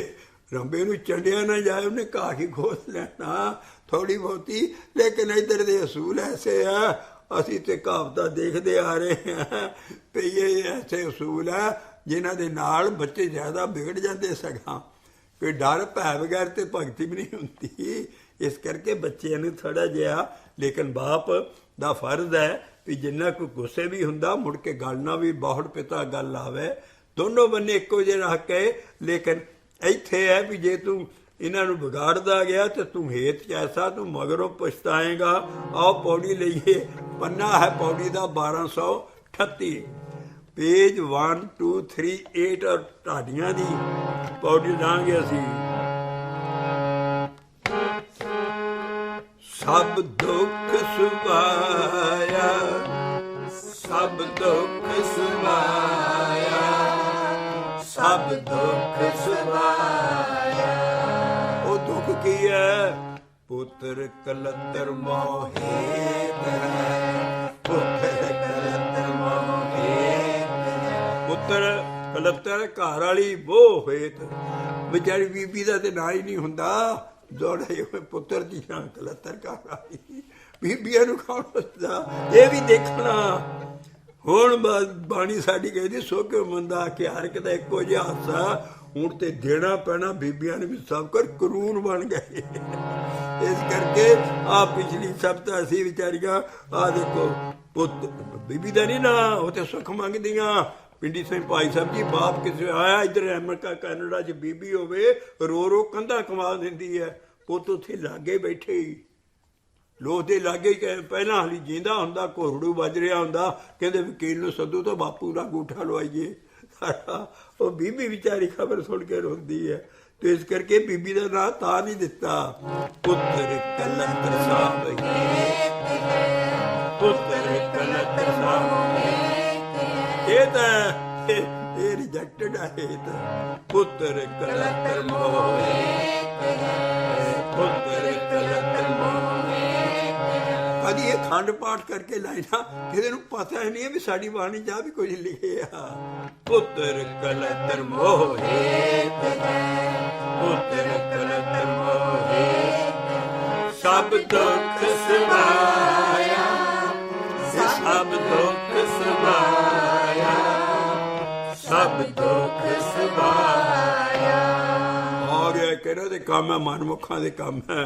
ਰੰਬੇ ਨੂੰ ਚੰਡਿਆ ਨਾ ਜਾਏ, ਉਹਨੇ ਘਾਹ ਹੀ ਖੋਸ ਲੈਣਾ ਥੋੜ੍ਹੀ ਬਹੁਤੀ। ਲੇਕਿਨ ਇੱਧਰ ਦੇ ਅਸੂਲ ਐਸੇ ਆ, ਅਸੀਂ ਤੇ ਕਹਾਵਤਾਂ ਦੇਖਦੇ ਆ ਰਹੇ ਹਾਂ ਵੀ ਇਹ ਐਸੇ ਅਸੂਲ ਹੈ ਜਿਨ੍ਹਾਂ ਦੇ ਨਾਲ ਬੱਚੇ ਜ਼ਿਆਦਾ ਵਿਗੜ ਜਾਂਦੇ ਸਗੋਂ। ਕੋਈ ਡਰ ਭੈ ਬਗੈਰ ਤੇ ਭਗਤੀ ਵੀ ਨਹੀਂ ਹੁੰਦੀ। ਇਸ ਕਰਕੇ ਬੱਚਿਆਂ ਨੂੰ ਥੋੜ੍ਹਾ ਜਿਹਾ, ਲੇਕਿਨ ਬਾਪ ਦਾ ਫਰਜ਼ ਹੈ ਵੀ ਜਿੰਨਾ ਕੋਈ ਗੁੱਸੇ ਵੀ ਹੁੰਦਾ ਮੁੜ ਕੇ ਗੱਲ ਨਾ ਵੀ ਬਹੁਤ ਪਿਤਾ ਗੱਲ ਆਵੇ, ਦੋਨੋਂ ਬੰਨੇ ਇੱਕੋ ਜਿਹੇ ਰੱਖ ਕੇ। ਲੇਕਿਨ ਇੱਥੇ ਹੈ ਵੀ ਜੇ ਤੂੰ ਇਹਨਾਂ ਨੂੰ ਵਿਗਾੜਦਾ ਗਿਆ ਤੇ ਤੂੰ ਹੇਤ ਐਸਾ, ਤੂੰ ਮਗਰੋਂ ਪਛਤਾਏਗਾ। ਆਓ ਪੌੜੀ ਲਈਏ, ਪੰਨਾ ਹੈ ਪੌੜੀ ਦਾ 1238, ਪੇਜ 1 2 3 8 ਔਰ ਢਾਡੀਆਂ ਦੀ ਪੌੜੀ ਲਾਂਗੇ ਅਸੀਂ। ਸਭ ਦੁੱਖ ਸੁਭਾਇਆ, ਸਭ ਦੁੱਖ ਸੁਭਾਇਆ, ਸਭ ਦੁੱਖ ਸੁਭਾਇਆ। ਉਹ ਦੁੱਖ ਕੀ ਹੈ? ਪੁੱਤਰ ਕਲੰਦਰ ਮੋਹਿਤ ਹੈ, ਪੁੱਤਰ ਕਲੰਦਰ ਮੋਹਿਤ ਹੈ। ਪੁੱਤਰ ਕਲੰਦਰ ਘਰ ਵਾਲੀ ਬੋਹ ਹੇਤ, ਵਿਚਾਰੀ ਬੀਬੀ ਦਾ ਤੇ ਨਾਂ ਹੀ ਨਹੀਂ ਹੁੰਦਾ। ਦੌੜੇ ਹੋਏ ਪੁੱਤਰ ਦੀ ਜਾਂ ਕਲੰਦਰ ਘਰ ਵਾਲੀ, ਬੀਬੀਆਂ ਨੂੰ ਕੌਣ ਪੁੱਛਦਾ? ਇਹ ਵੀ ਦੇਖਣਾ। ਹੁਣ ਬਾਣੀ ਸਾਡੀ ਕਹਿੰਦੀ ਸੋਕੇ ਮੰਦਾ ਕਿ ਹਰ ਇੱਕ ਦਾ ਇੱਕੋ ਜਿਹਾ ਹਾਸਾ। ਹੁਣ ਤੇ ਦੇਣਾ ਪੈਣਾ, ਬੀਬੀਆਂ ਨੇ ਵੀ ਸਭ ਕਰ ਕਾਨੂੰਨ ਬਣ ਗਏ। ਇਸ ਕਰਕੇ ਆ ਪਿਛਲੀ ਸਪਤਾਹ ਅਸੀਂ ਵਿਚਾਰੀਆਂ ਆ ਦੇਖੋ, ਪੁੱਤ ਬੀਬੀ ਦਾ ਨਹੀਂ ਨਾ, ਉਹ ਤੇ ਸੁੱਖ ਮੰਗਦੀਆਂ। ਪਿੰਡੀ ਸਿੰਘ ਭਾਈ ਸਾਹਿਬ ਜੀ, ਬਾਪ ਕਿਸੇ ਆਇਆ ਇੱਧਰ ਅਮਰੀਕਾ ਕੈਨੇਡਾ 'ਚ ਬੀਬੀ ਹੋਵੇ, ਰੋ ਰੋ ਕੰਧਾਂ ਕਮਾ ਦਿੰਦੀ ਹੈ। ਪੁੱਤ ਉੱਥੇ ਲਾਗੇ ਬੈਠੇ ਹੀ, ਲੋਕ ਦੇ ਲਾਗੇ ਹੀ ਪਹਿਲਾਂ ਹਾਲੀ ਜਿੰਦਾ ਹੁੰਦਾ, ਘੋੜੂ ਵੱਜ ਰਿਹਾ ਹੁੰਦਾ, ਕਹਿੰਦੇ ਵਕੀਲ ਨੂੰ ਸੱਦੂ ਤਾਂ ਬਾਪੂ ਦਾ ਅੰਗੂਠਾ ਲਵਾਈਏ। ਉਹ ਬੀਬੀ ਵਿਚਾਰੀ ਖਬਰ ਸੁਣ ਕੇ ਰੋਂਦੀ ਹੈ। ਤੇ ਇਸ ਕਰਕੇ ਬੀਬੀ ਦਾ ਨਾਂ ਤਾਂ ਨਹੀਂ ਦਿੱਤਾ। ਪੁੱਤਰ ਕਲੰਦਰ ਸਾਹਿਬ, ਪੁੱਤਰ ਕਲੰਦਰ ਸਾਹਿਬ, ਇਹ ਤਾਂ ਇਹ ਰਿਜੈਕਟਡ ਹੈ। ਇਹ ਤਾਂ ਪੁੱਤਰ ਕਲੰਦਰ ਮੋਹਿਤ ਹੈ, ਪੁੱਤਰ ਕਲੰਦਰ ਮੋਹਿਤ। ਕਦੀ ਇਹ ਖੰਡ ਪਾਠ ਕਰਕੇ ਲਾਈਨਾ ਕਿਸੇ ਨੂੰ ਪਤਾ ਹੀ ਨਹੀਂ ਹੈ ਵੀ ਸਾਡੀ ਬਾਣੀ 'ਚ ਵੀ ਕੁਝ ਲਿਖਿਆ। ਪੁੱਤਰ ਕਲੰਦਰ ਮੋਹਿਤ ਹੈ, ਪੁੱਤਰ ਕਲੰਦਰ ਮੋਹਿਤ। ਸਭ ਦੁੱਖ ਸੁਭਾਇਆ, ਸਭ ਦੁੱਖ ਸੁਭਾਇਆ, ਸਭ ਦੁੱਖ ਸੁਭਾਇਆ। ਔਰ ਇਹ ਕਿਹੜਾ ਦੇ ਕੰਮ ਹੈ? ਮਨਮੁਖਾਂ ਦੇ ਕੰਮ ਹੈ।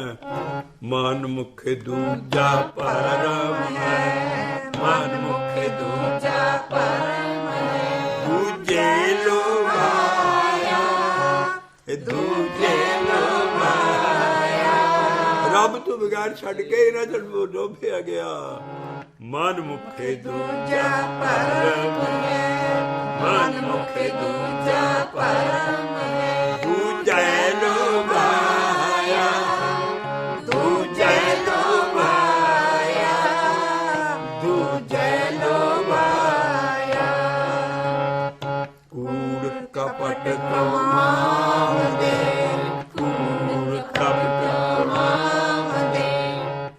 ਮਨਮੁਖ ਦੂਜਾ ਪਰਮ ਹੈ, ਮਨਮੁਖ ਦੂਜਾ ਪਰਮ ਹੈ। ਦੂਜੇ ਲੋਭਾਇਆ, ਇਹ ਦੂਜੇ ਲੋਭਾਇਆ। ਰੱਬ ਤੋਂ ਬਗੈਰ ਛੱਡ ਕੇ ਇਹਨਾਂ ਚ ਲੋਭਿਆ ਗਿਆ। ਮਨਮੁਖ ਦੂਜਾ ਪਰਮ ਹੈ, ਮਨਮੁਖ ਦੂਜਾ ਪਰਮ ਹੈ। ਦੂਜੇ ਲੋਭਾਇਆ, ਦੂਜੇ ਲੋਭਾਇਆ, ਦੂਜੇ ਲੋਭਾਇਆ। ਕੂੜ ਕਪਟ ਕਮਾਉਂਦੇ, ਕੂੜ ਕਪਟ ਕਮਾਉਂਦੇ,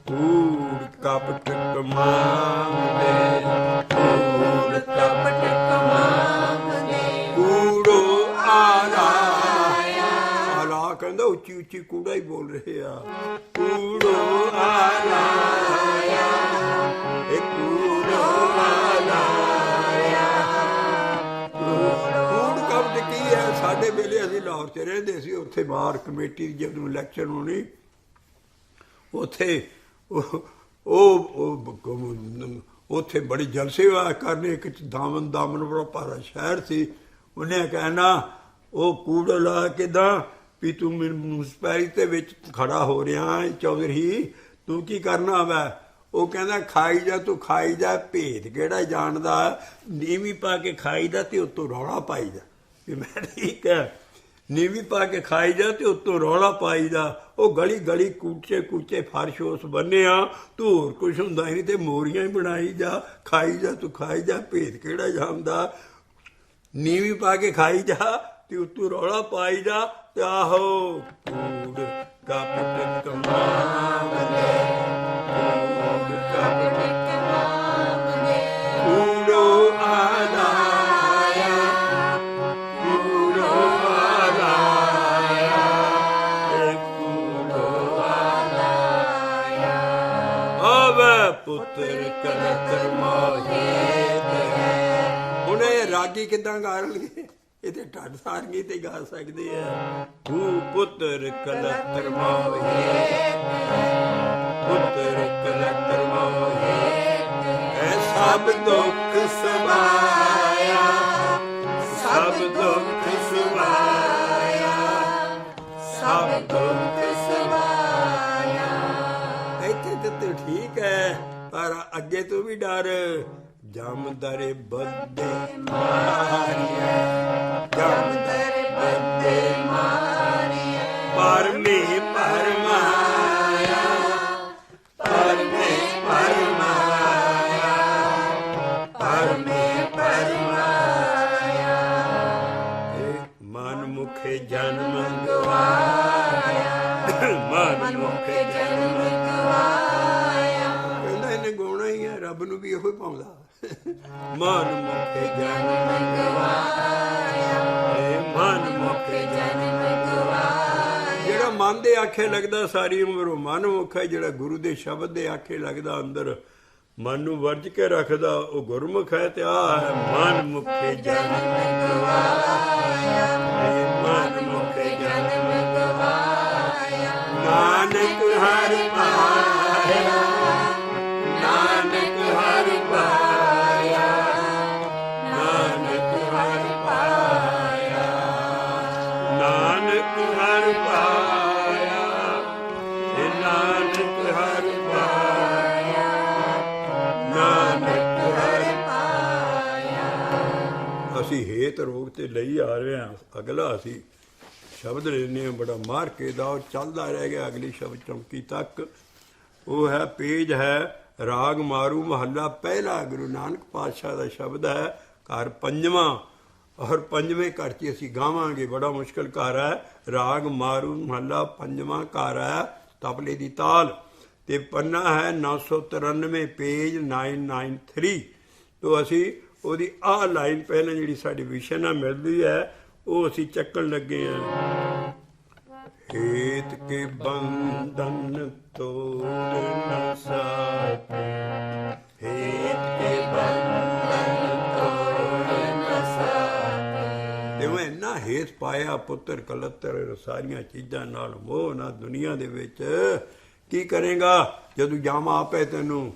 ਕੂੜ ਕਪਟ ਕਮਾਉਂਦੇ, ਕੂੜ ਕਪਟ ਕਮਾਉਂਦੇ। ਕੂੜੋ ਆਲਾ, ਆਲਾ ਕਹਿੰਦਾ ਉੱਚੀ ਉੱਚੀ ਕੂੜਾ ਹੀ ਬੋਲ ਰਹੇ ਆ। ਕੂੜੋ ਆਲਾ, ਇਹ ਕੂੜੋ ਆਲਾ। ਕੂੜ ਕਪਟ ਕੀ ਹੈ? ਸਾਡੇ ਵੇਲੇ ਅਸੀਂ ਲਾਹੌਰ 'ਚ ਰਹਿੰਦੇ ਸੀ, ਉੱਥੇ ਬਾਹਰ ਕਮੇਟੀ ਦੀ ਜਦੋਂ ਇਲੈਕਸ਼ਨ ਹੋਣੀ, ਉੱਥੇ ਉੱਥੇ ਬੜੀ ਜਲਸੇ ਕਰਨੇ। ਇੱਕ ਦਾਮਨ ਬੜਾ ਭਾਰਾ ਸ਼ਹਿਰ ਸੀ। ਉਹਨੇ ਕਹਿਣਾ ਉਹ ਕੂੜਾ ਲਾ ਕਿੱਦਾਂ ਵੀ ਤੂੰ ਮਿਊਨਿਸਪੈਲਿਟੀ ਦੇ ਵਿੱਚ ਖੜਾ ਹੋ ਰਿਹਾ ਚੌਧਰੀ, ਤੂੰ ਕੀ ਕਰਨਾ ਵਾ? ਉਹ ਕਹਿੰਦਾ ਖਾਈ ਜਾ ਤੂੰ, ਖਾਈ ਜਾ, ਭੇਦ ਕਿਹੜਾ ਜਾਣਦਾ? ਨੀਵੀਂ ਪਾ ਕੇ ਖਾਈ ਦਾ ਤੇ ਉੱਤੋਂ ਰੌਲਾ ਪਾਈ ਜਾ। ਕਿ ਮੈਂ ਠੀਕ ਹੈ। ਨੀਵੀਂ ਪਾ ਕੇ ਖਾਈ ਜਾ ਤੇ ਉੱਤੋਂ ਰੌਲਾ ਪਾਈ ਜਾ। ਉਹ ਗਲੀ ਗਲੀ ਕੂਚੇ ਕੂਚੇ ਫਰਸ਼ ਉਸ ਬੰਨਿਆ, ਤੂੰ ਹੋਰ ਕੁਛ ਹੁੰਦਾ ਹੀ ਨਹੀਂ ਤੇ ਮੋਰੀਆਂ ਹੀ ਬਣਾਈ ਜਾ, ਖਾਈ ਜਾ, ਤੂੰ ਖਾਈ ਜਾ, ਭੇਦ ਕਿਹੜਾ ਜਾਂਦਾ। ਨੀਵੀਂ ਪਾ ਕੇ ਖਾਈ ਜਾ ਤੇ ਉੱਤੋਂ ਰੌਲਾ ਪਾਈ ਜਾ ਤੇ ਆਹੋ ਕੂੜ ਕਪਟ ਕਮਾਵਲੇ, ਕੂੜ ਕਪਟ ਕਮਾਵਲੇ, ਕੂੜੋ ਆਦਾਇਆ, ਕੂੜੋ ਆਦਾਇਆ, ਕੂੜੋ ਆਦਾਇਆ। ਆਵੇ ਪੁੱਤਰ ਕਲਤਰ ਮੋਹੇ ਤੇ। ਹੁਣ ਇਹ ਰਾਗੀ ਕਿੱਦਾਂ ਗਾ ਲਣਗੇ? ਇਹ ਤੇ ਢੱਡ ਸਾਰਗੀ ਤੇ ਗਾ ਸਕਦੇ ਆ। ਤੂੰ ਪੁੱਤਰ ਕਲਤਰ ਮੋਹੇ, ਪੁੱਤਰ ਕਲਤਰ ਮੋਹੇ, ਐ ਸਭ ਦੁੱਖ ਸਵਾਇਆ, ਸਭ ਦੁੱਖ ਸਵਾਇਆ, ਸਭ ਦੁੱਖ ਸਵਾਇਆ। ਇੱਥੇ ਤੇ ਤੂੰ ਠੀਕ ਹੈ, ਪਰ ਅੱਗੇ ਤੂੰ ਵੀ ਡਰ। ਜਮਦਰ ਬੱਦੇ ਮਾਰਿਆ, ਜਮਦਰ ਬੱਦੇ ਮਾਰਿਆ, ਪਰਮੇ ਪਰਮਾਇਆ, ਪਰਮੇ ਪਰਮਾਇਆ, ਪਰਮੇ ਪਰਮਾਇਆ। ਮਨ ਮੁਖੇ ਜਨਮ ਗਵਾਇਆ, ਮਨ ਮੁਖੇ ਜਨਮ ਗਵਾਇਆ। ਕਹਿੰਦਾ ਇਹਨੇ ਗਾਉਣਾ ਹੀ ਹੈ, ਰੱਬ ਨੂੰ ਵੀ ਇਹੋ ਹੀ ਪਾਉਂਦਾ। ਮਨ ਮੁਖੇ ਜਨਮ ਗਵਾਇਆ, ਮਨ ਮੁਖੇ ਜਨਮ ਗਵਾਇਆ। ਜਿਹੜਾ ਮਨ ਦੇ ਆਖੇ ਲੱਗਦਾ ਸਾਰੀ ਉਮਰ ਉਹ ਮਨ ਮੁਖ ਹੈ। ਜਿਹੜਾ ਗੁਰੂ ਦੇ ਸ਼ਬਦ ਦੇ ਆਖੇ ਲੱਗਦਾ ਅੰਦਰ ਮਨ ਨੂੰ ਵਰਜ ਕੇ ਰੱਖਦਾ ਉਹ ਗੁਰਮੁਖ ਹੈ। ਤੇ ਆਹ ਹੈ ਮਨ ਮੁਖੇ ਜਨਮ ਗਵਾਇਆ, ਮਨ ਮੁਖੇ ਜਨਮ ਗਵਾਇਆ। ਨਾਨਕ ਹਰਿ ਪਾਇਆ, ਨਾਨਕ ਹਰਿ ਪਾਇਆ, ਨਾਨਕ ਹਰਿ ਪਾਇਆ, ਨਾਨਕ ਹਰਿ ਪਾਇਆ, ਨਾਨਕ ਹਰਿ ਪਾਇਆ, ਨਾਨਕ ਹਰਿ ਪਾਇਆ। ਅਸੀਂ ਹੇਤ ਰੋਗ ਤੇ ਲਈ ਆ ਰਹੇ ਹਾਂ। ਅਗਲਾ ਅਸੀਂ ਸ਼ਬਦ ਲੈਂਦੇ ਹਾਂ ਬੜਾ ਮਾਰ ਕੇ ਦਾ, ਉਹ ਚੱਲਦਾ ਰਹਿ ਗਿਆ ਅਗਲੀ ਸ਼ਬਦ ਚੌਂਕੀ ਤੱਕ। ਉਹ ਹੈ ਪੇਜ ਹੈ ਰਾਗ ਮਾਰੂ ਮਹੱਲਾ ਪਹਿਲਾ, ਗੁਰੂ ਨਾਨਕ ਪਾਤਸ਼ਾਹ ਦਾ ਸ਼ਬਦ ਹੈ। ਘਰ ਪੰਜਵਾਂ, ਔਰ ਪੰਜਵੇਂ ਘਰ 'ਚ ਅਸੀਂ ਗਾਵਾਂਗੇ। ਬੜਾ ਮੁਸ਼ਕਿਲ ਘਰ ਹੈ। ਰਾਗ ਮਾਰੂ ਮਹੱਲਾ ਪੰਜਵਾਂ ਘਰ ਹੈ, ਤਬਲੇ ਦੀ ਤਾਲ। ਤੇ ਪੰਨਾ ਹੈ 993, ਪੇਜ 993 ਤੋਂ ਅਸੀਂ ਉਹਦੀ ਆਹ ਲਾਈਨ ਪਹਿਲਾਂ ਜਿਹੜੀ ਸਾਡੀ ਵਿਸ਼ੇ ਨਾਲ ਮਿਲਦੀ ਹੈ ਉਹ ਅਸੀਂ ਚੱਕਣ ਲੱਗੇ ਹਾਂ। ਹੇਤ ਕੇ ਬੰਧਨ ਤੋੜ ਨਾ ਸਕੇ, ਹੇਤ ਕੇ ਬੰਧਨ ਤੋੜ ਨਾ ਸਕੇ। ਤੇ ਉਹ ਇੰਨਾ ਹੇਤ ਪਾਇਆ ਪੁੱਤਰ ਕਲਤਰ ਸਾਰੀਆਂ ਚੀਜ਼ਾਂ ਨਾਲ ਮੋਹ ਨਾ ਦੁਨੀਆ ਦੇ ਵਿੱਚ। ਕੀ ਕਰੇਗਾ ਜਦੋਂ ਜਾਮਾ ਆਪੇ ਤੈਨੂੰ?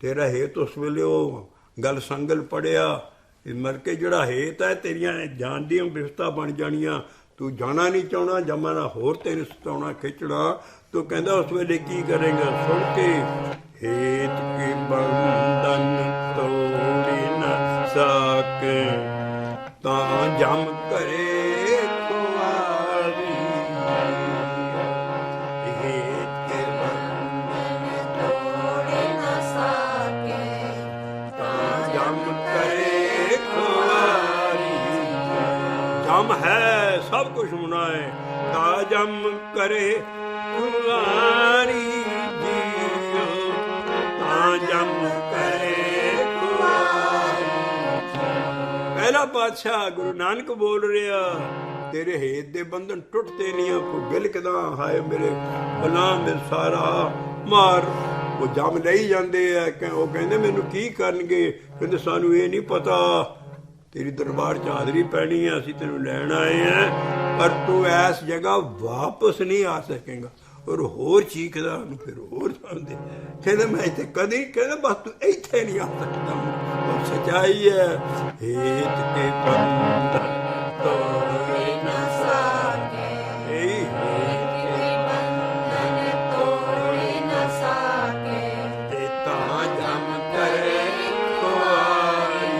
ਤੇਰਾ ਹੇਤ ਉਸ ਵੇਲੇ ਉਹ ਗੱਲ ਸੰਗਲ ਪੜਿਆ ਮਰ ਕੇ ਜਿਹੜਾ ਹੇਤ ਹੈ ਤੇਰੀਆਂ ਜਾਨ ਦੀਆਂ ਬਿਰਸਤਾਂ ਬਣ ਜਾਣੀਆਂ। ਤੂੰ ਜਾਣਾ ਨਹੀਂ ਚਾਹਣਾ, ਜਮਾਨਾ ਹੋਰ ਤੈਨੂੰ ਸਤਾਉਣਾ ਖਿੱਚਣਾ। ਤੂੰ ਕਹਿੰਦਾ ਉਸ ਵੇਲੇ ਕੀ ਕਰੇਗਾ? ਸੁਣ ਕੇ ਹੇਤ ਕੇ ਬੰਧਨ ਤੋੜ ਨਾ ਸਕੇ, ਤਾਂ ਜਮ ਕਰੇ ਖੁਆਰੀ। ਹੇਤ ਕੇ ਬੰਧਨ ਤੋੜ ਨਾ ਸਕੇ, ਤਾਂ ਜਮ ਕਰੇ ਖੁਆਰੀ। ਜਮ ਹੈ ਸਭ ਕੁਛ ਹੋਣਾ ਹੈ, ਤਾਂ ਜਮ ਕਰੇ ਖੁਆਰੀ ਜੀਓ, ਤਾਂ ਜਮ ਕਰੇ ਖੁਆਰੀ। ਪਹਿਲਾ ਪਾਤਸ਼ਾਹ ਗੁਰੂ ਨਾਨਕ ਬੋਲ ਰਿਹਾ, ਤੇਰੇ ਹੇਤ ਦੇ ਬੰਧਨ ਟੁੱਟਦੇ ਨਹੀਂ ਆ। ਬਿਲਕਦਾ ਹਾਏ ਮੇਰੇ ਬਲਾ ਮੇਰੇ ਸਾਰਾ ਮਾਰ। ਉਹ ਜਮ ਲਈ ਜਾਂਦੇ ਆ। ਉਹ ਕਹਿੰਦੇ ਮੈਨੂੰ ਕੀ ਕਰਨਗੇ? ਕਹਿੰਦੇ ਸਾਨੂੰ ਇਹ ਨਹੀਂ ਪਤਾ, ਤੇਰੀ ਦਰਬਾਰ 'ਚ ਹਾਜ਼ਰੀ ਪੈਣੀ ਹੈ, ਅਸੀਂ ਤੈਨੂੰ ਲੈਣ ਆਏ ਹਾਂ, ਪਰ ਤੂੰ ਇਸ ਜਗ੍ਹਾ ਵਾਪਸ ਨਹੀਂ ਆ ਸਕੇਗਾ। ਔਰ ਹੋਰ ਚੀਕਦਾ ਉਹਨੂੰ, ਫਿਰ ਹੋਰ ਜਾਂਦੇ। ਕਹਿੰਦੇ ਮੈਂ ਇੱਥੇ ਕਦੀ, ਕਹਿੰਦੇ ਬਸ ਤੂੰ ਇੱਥੇ ਨਹੀਂ ਆ ਸਕਦਾ। ਉਹ ਸੱਚਾਈ ਹੈ। ਹੇਤ ਕੇ ਬੰਧਨ ਤੋੜ ਨਾ ਸਕੇ, ਹੇਤ ਕੇ ਬੰਧਨ ਤੋੜ ਨਾ ਸਕੇ, ਤੇ ਤਾਂ ਜਮ ਕਰੇ ਖੁਆਰੀ,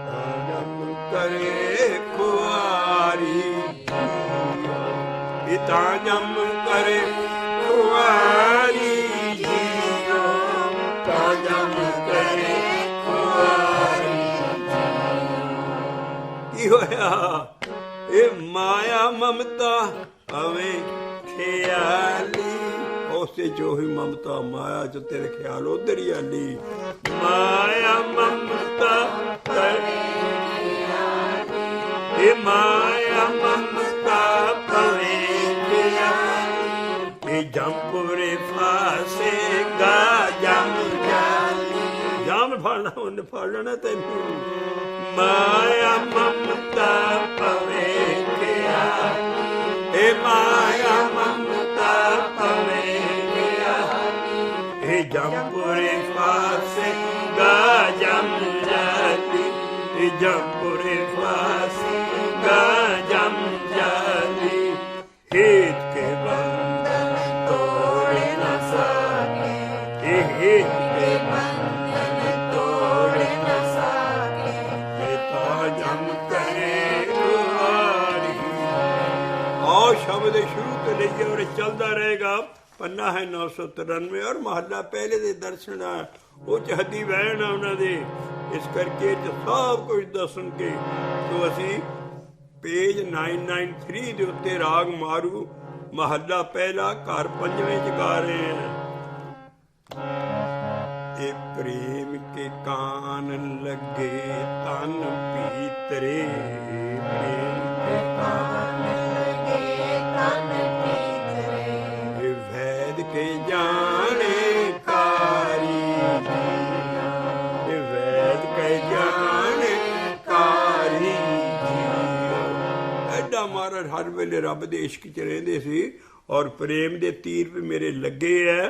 ਤਾਂ ਜਮ ਕਰੇ इता जम करे खुआरी जियो ता जम करे खुआरी की होया ये माया ममता अवें ख्याली उसे जो ही ममता माया जो तेरे ख्याल उधर ही आली माया ममता ये माया ममता पवे ये जमपुरे फासे गा जम जाली जाम फाड़ना उन्हें फाड़ लेना तेनू माया ममता पवे हे माया ममता पवे हे जमपुरे फासे गा जम जाली हे जमपुरे फासे गा जम जाली हेत के बंधन तोड़े न सके हेत के बंधन तोड़े न सके हेता जम करे गुहारी और शब्द शुरू तो लेके और चलता रहेगा पन्ना है 993 और महला पहले दे दर्शन उच्च हदी वहन उन्होंने इस करके सब कुछ दसन के तो असी पेज 993 ਦੇ ਉੱਤੇ ਰਾਗ ਮਾਰੂ महला पहला घर पंजवें च गा रहे हैं ए प्रेम के कान लगे तन भीतरे प्रेम के कान लगे तन भीतरे वैद के जाने कारी वैद के जाने कारी ਐਡਾ ਮਹਾਰਾਜ ਹਰ ਵੇਲੇ ਰੱਬ ਦੇ ਇਸ਼ਕ 'ਚ ਰਹਿੰਦੇ ਸੀ ਔਰ ਪ੍ਰੇਮ ਦੇ ਤੀਰ ਵੀ ਮੇਰੇ ਲੱਗੇ ਐ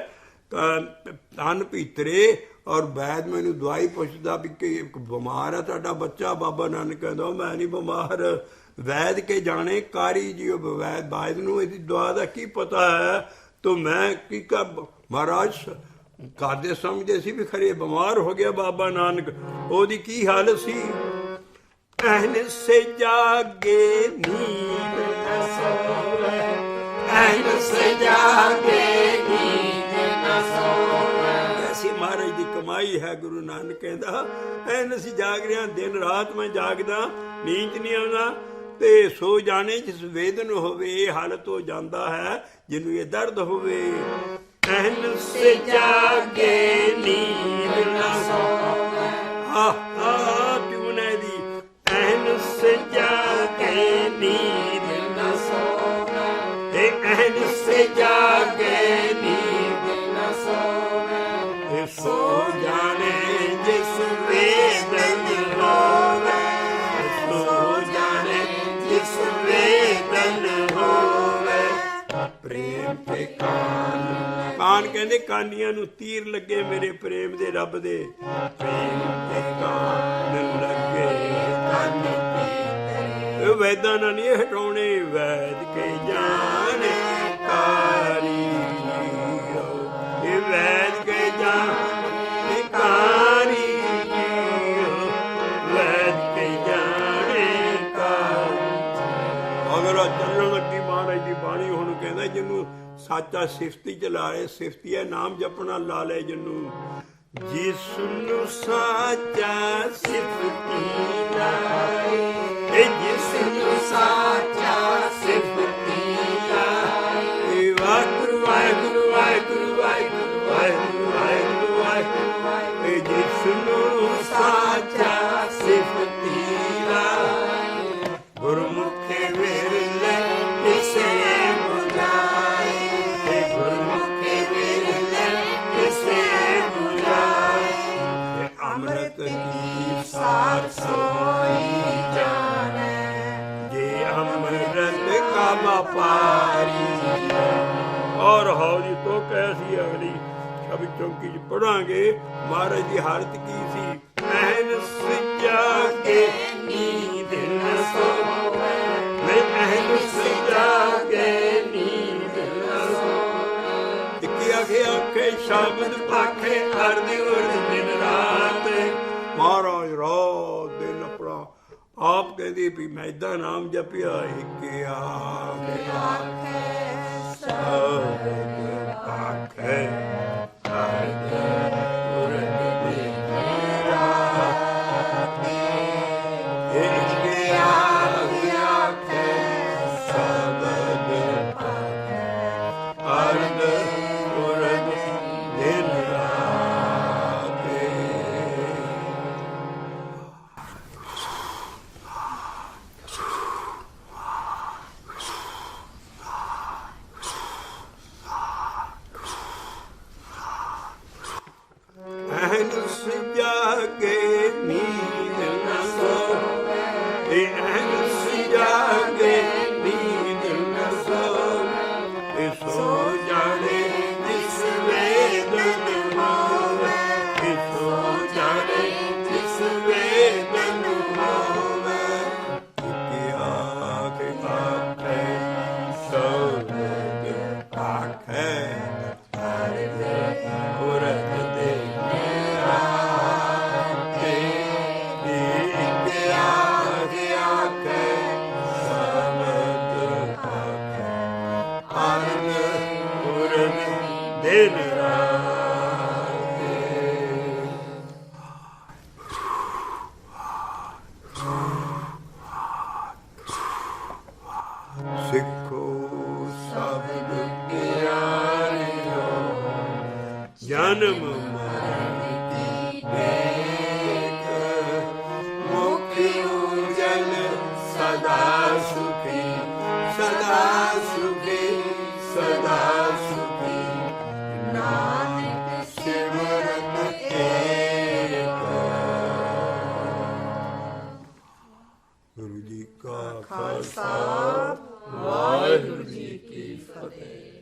ਤਨ ਭੀਤਰੇ ਔਰ ਵੈਦ ਮੈਨੂੰ ਦਵਾਈ ਪੁੱਛਦਾ ਵੀ ਕਿ ਬਿਮਾਰ ਹੈ ਤੁਹਾਡਾ ਬੱਚਾ ਬਾਬਾ ਨਾਨਕ ਕਹਿੰਦਾ ਮੈਂ ਨਹੀਂ ਬਿਮਾਰ ਵੈਦ ਕੇ ਜਾਣੇ ਕਾਰੀ ਜੀ ਉਹ ਵੈਦ ਨੂੰ ਇਹਦੀ ਦਵਾ ਦਾ ਕੀ ਪਤਾ ਹੈ ਤੋ ਮੈਂ ਕੀ ਕਰ ਮਹਾਰਾਜ ਕਰਦੇ ਸਮਝਦੇ ਸੀ ਵੀ ਖਰੇ ਬਿਮਾਰ ਹੋ ਗਿਆ ਬਾਬਾ ਨਾਨਕ ਉਹਦੀ ਕੀ ਹਾਲਤ ਸੀ ਐਨ ਸੇ ਜਾਗੇ ਨੀਂਦ ਨ ਸੋਵੇ ਐਨ ਸੇ ਜਾਗੇ ਨੀਂਦ ਨ ਸੋਵੇ ਐਸੀ ਮਹਾਰਾਜ ਦੀ ਕਮਾਈ ਹੈ ਗੁਰੂ ਨਾਨਕ ਕਹਿੰਦਾ ਐਨ ਅਸੀਂ ਜਾਗ ਰਹੇ ਹਾਂ ਦਿਨ ਰਾਤ ਮੈਂ ਜਾਗਦਾ ਨੀਂਦ ਨਹੀਂ ਆਉਂਦਾ ਤੇ ਸੋ ਜਾਣੇ ਜਿਸ ਵੇਦਨ ਹੋਵੇ ਇਹ ਹਾਲਤ ਹੋ ਜਾਂਦਾ ਹੈ ਜਿਹਨੂੰ ਇਹ ਦਰਦ ਹੋਵੇ ਐਨ ਸੇ ਜਾਗੇ ਨੀਂਦ ਨ ਸੋਵੇ ਆਹ ਕਿਉਂ ਨਾ ਦੀ ਐਨ ਸੇ ਜਾਗੇ ਨੀਂਦ ਨ ਸੋਵੇ ਐਨ ਸੇ ਜਾਗੇ ਨੀਂਦ ਨ ਸੋਵੇ ਸੋ ਜਾਣੇ ਜਿਸ ਵੇਦਨ ਹੋਵੇ ਸੋ ਜਾਣੇ ਜਿਸ ਵੇਦਨ ਹੋਵੇ ਪ੍ਰੇਮ ਕੇ ਕਾਨ ਕਹਿੰਦੇ ਕਾਨੀਆਂ ਨੂੰ ਤੀਰ ਲੱਗੇ ਮੇਰੇ ਪ੍ਰੇਮ ਦੇ ਰੱਬ ਦੇ ਪ੍ਰੇਮ ਕੇ ਕਾਨ ਲੱਗੇ ਕੰਨ ਇਹ ਵੈਦਾਂ ਨਾਲ ਨਹੀਂ ਹਟਾਉਣੇ ਵੈਦ ਕੇ ਜਾਣੇ ਕਾਰੀ ਇਹ ਵੈਦ ਕੇ ਜਾਣੇ ਕਾਰੀ ਵੈਦ ਕੇ ਜਾਣੇ ਕਾਰੀ ਅਗਰ ਚੱਲਣ ਲੱਗੀ ਮਹਾਰਾਜ ਦੀ ਬਾਣੀ ਹੁਣ ਕਹਿੰਦਾ ਜਿਹਨੂੰ ਸਾਚਾ ਸਿਫਤੀ ਚ ਲਾਏ ਸਿਫਤੀ ਹੈ ਨਾਮ ਜਪਣਾ ਲਾ ਲੈ ਜਿਹਨੂੰ ਜਿਸ ਨੂੰ ਸਾਚਾ ਸਿਫਤੀ ਲਾਏ ਜਿਸ ਨੂੰ ਸਾਚਾ ਸਿਫਤੀ ਲਾਏ ਵਾਹਿਗੁਰੂ ਵਾਹਿਗੁਰੂ ਵਾਹਿਗੁਰੂ ਵਾਹਿਗੁਰੂ ਵਾਹਿਗੁਰੂ ਵਾਹਿਗੁਰੂ ਵਾਹਿਗੁਰੂ ਜਿਸ ਨੂੰ ਸਾਚਾ ਸਿਫਤੀ ਲਾਏ ਗੁਰਮੁਖੇ ਵਿਰਲੇ ਕਿਸੇ अमृत की सार सोई जाने ये अमृत का व्यापारी और हौली तो कैसी अगली छवि चौकी च पढ़ांगे महाराज की हालत की सी ऐन सजा के नींद न सोवे मैं ऐन सजा के नींद न सोवे कि आखे शब्द पाखे अर्ध उर्द दिन रात महाराज रात दिन अपना आप कहते भी मैं इदा नाम जपिया एक आखे ਸਭ ਪਿਆਰਿਓ ਜਨਮ ਮਰਨ ਕੀ ਟੇਕ ਮੁਖ ਉਜਲ ਸਦਾ ਸੁਖੀ ਸਦਾ ਸੁਖੀ ਸਦਾ ਸੁਖੀ ਨਾਨਕ ਸਿਮਰਤ ਏਕ। ਗੁਰੂ ਜੀ ਕਾ ਖਾਲਸਾ ਵਾਹਿਗੁਰੂ ਜੀ ਕੀ ਫਤਿਹ।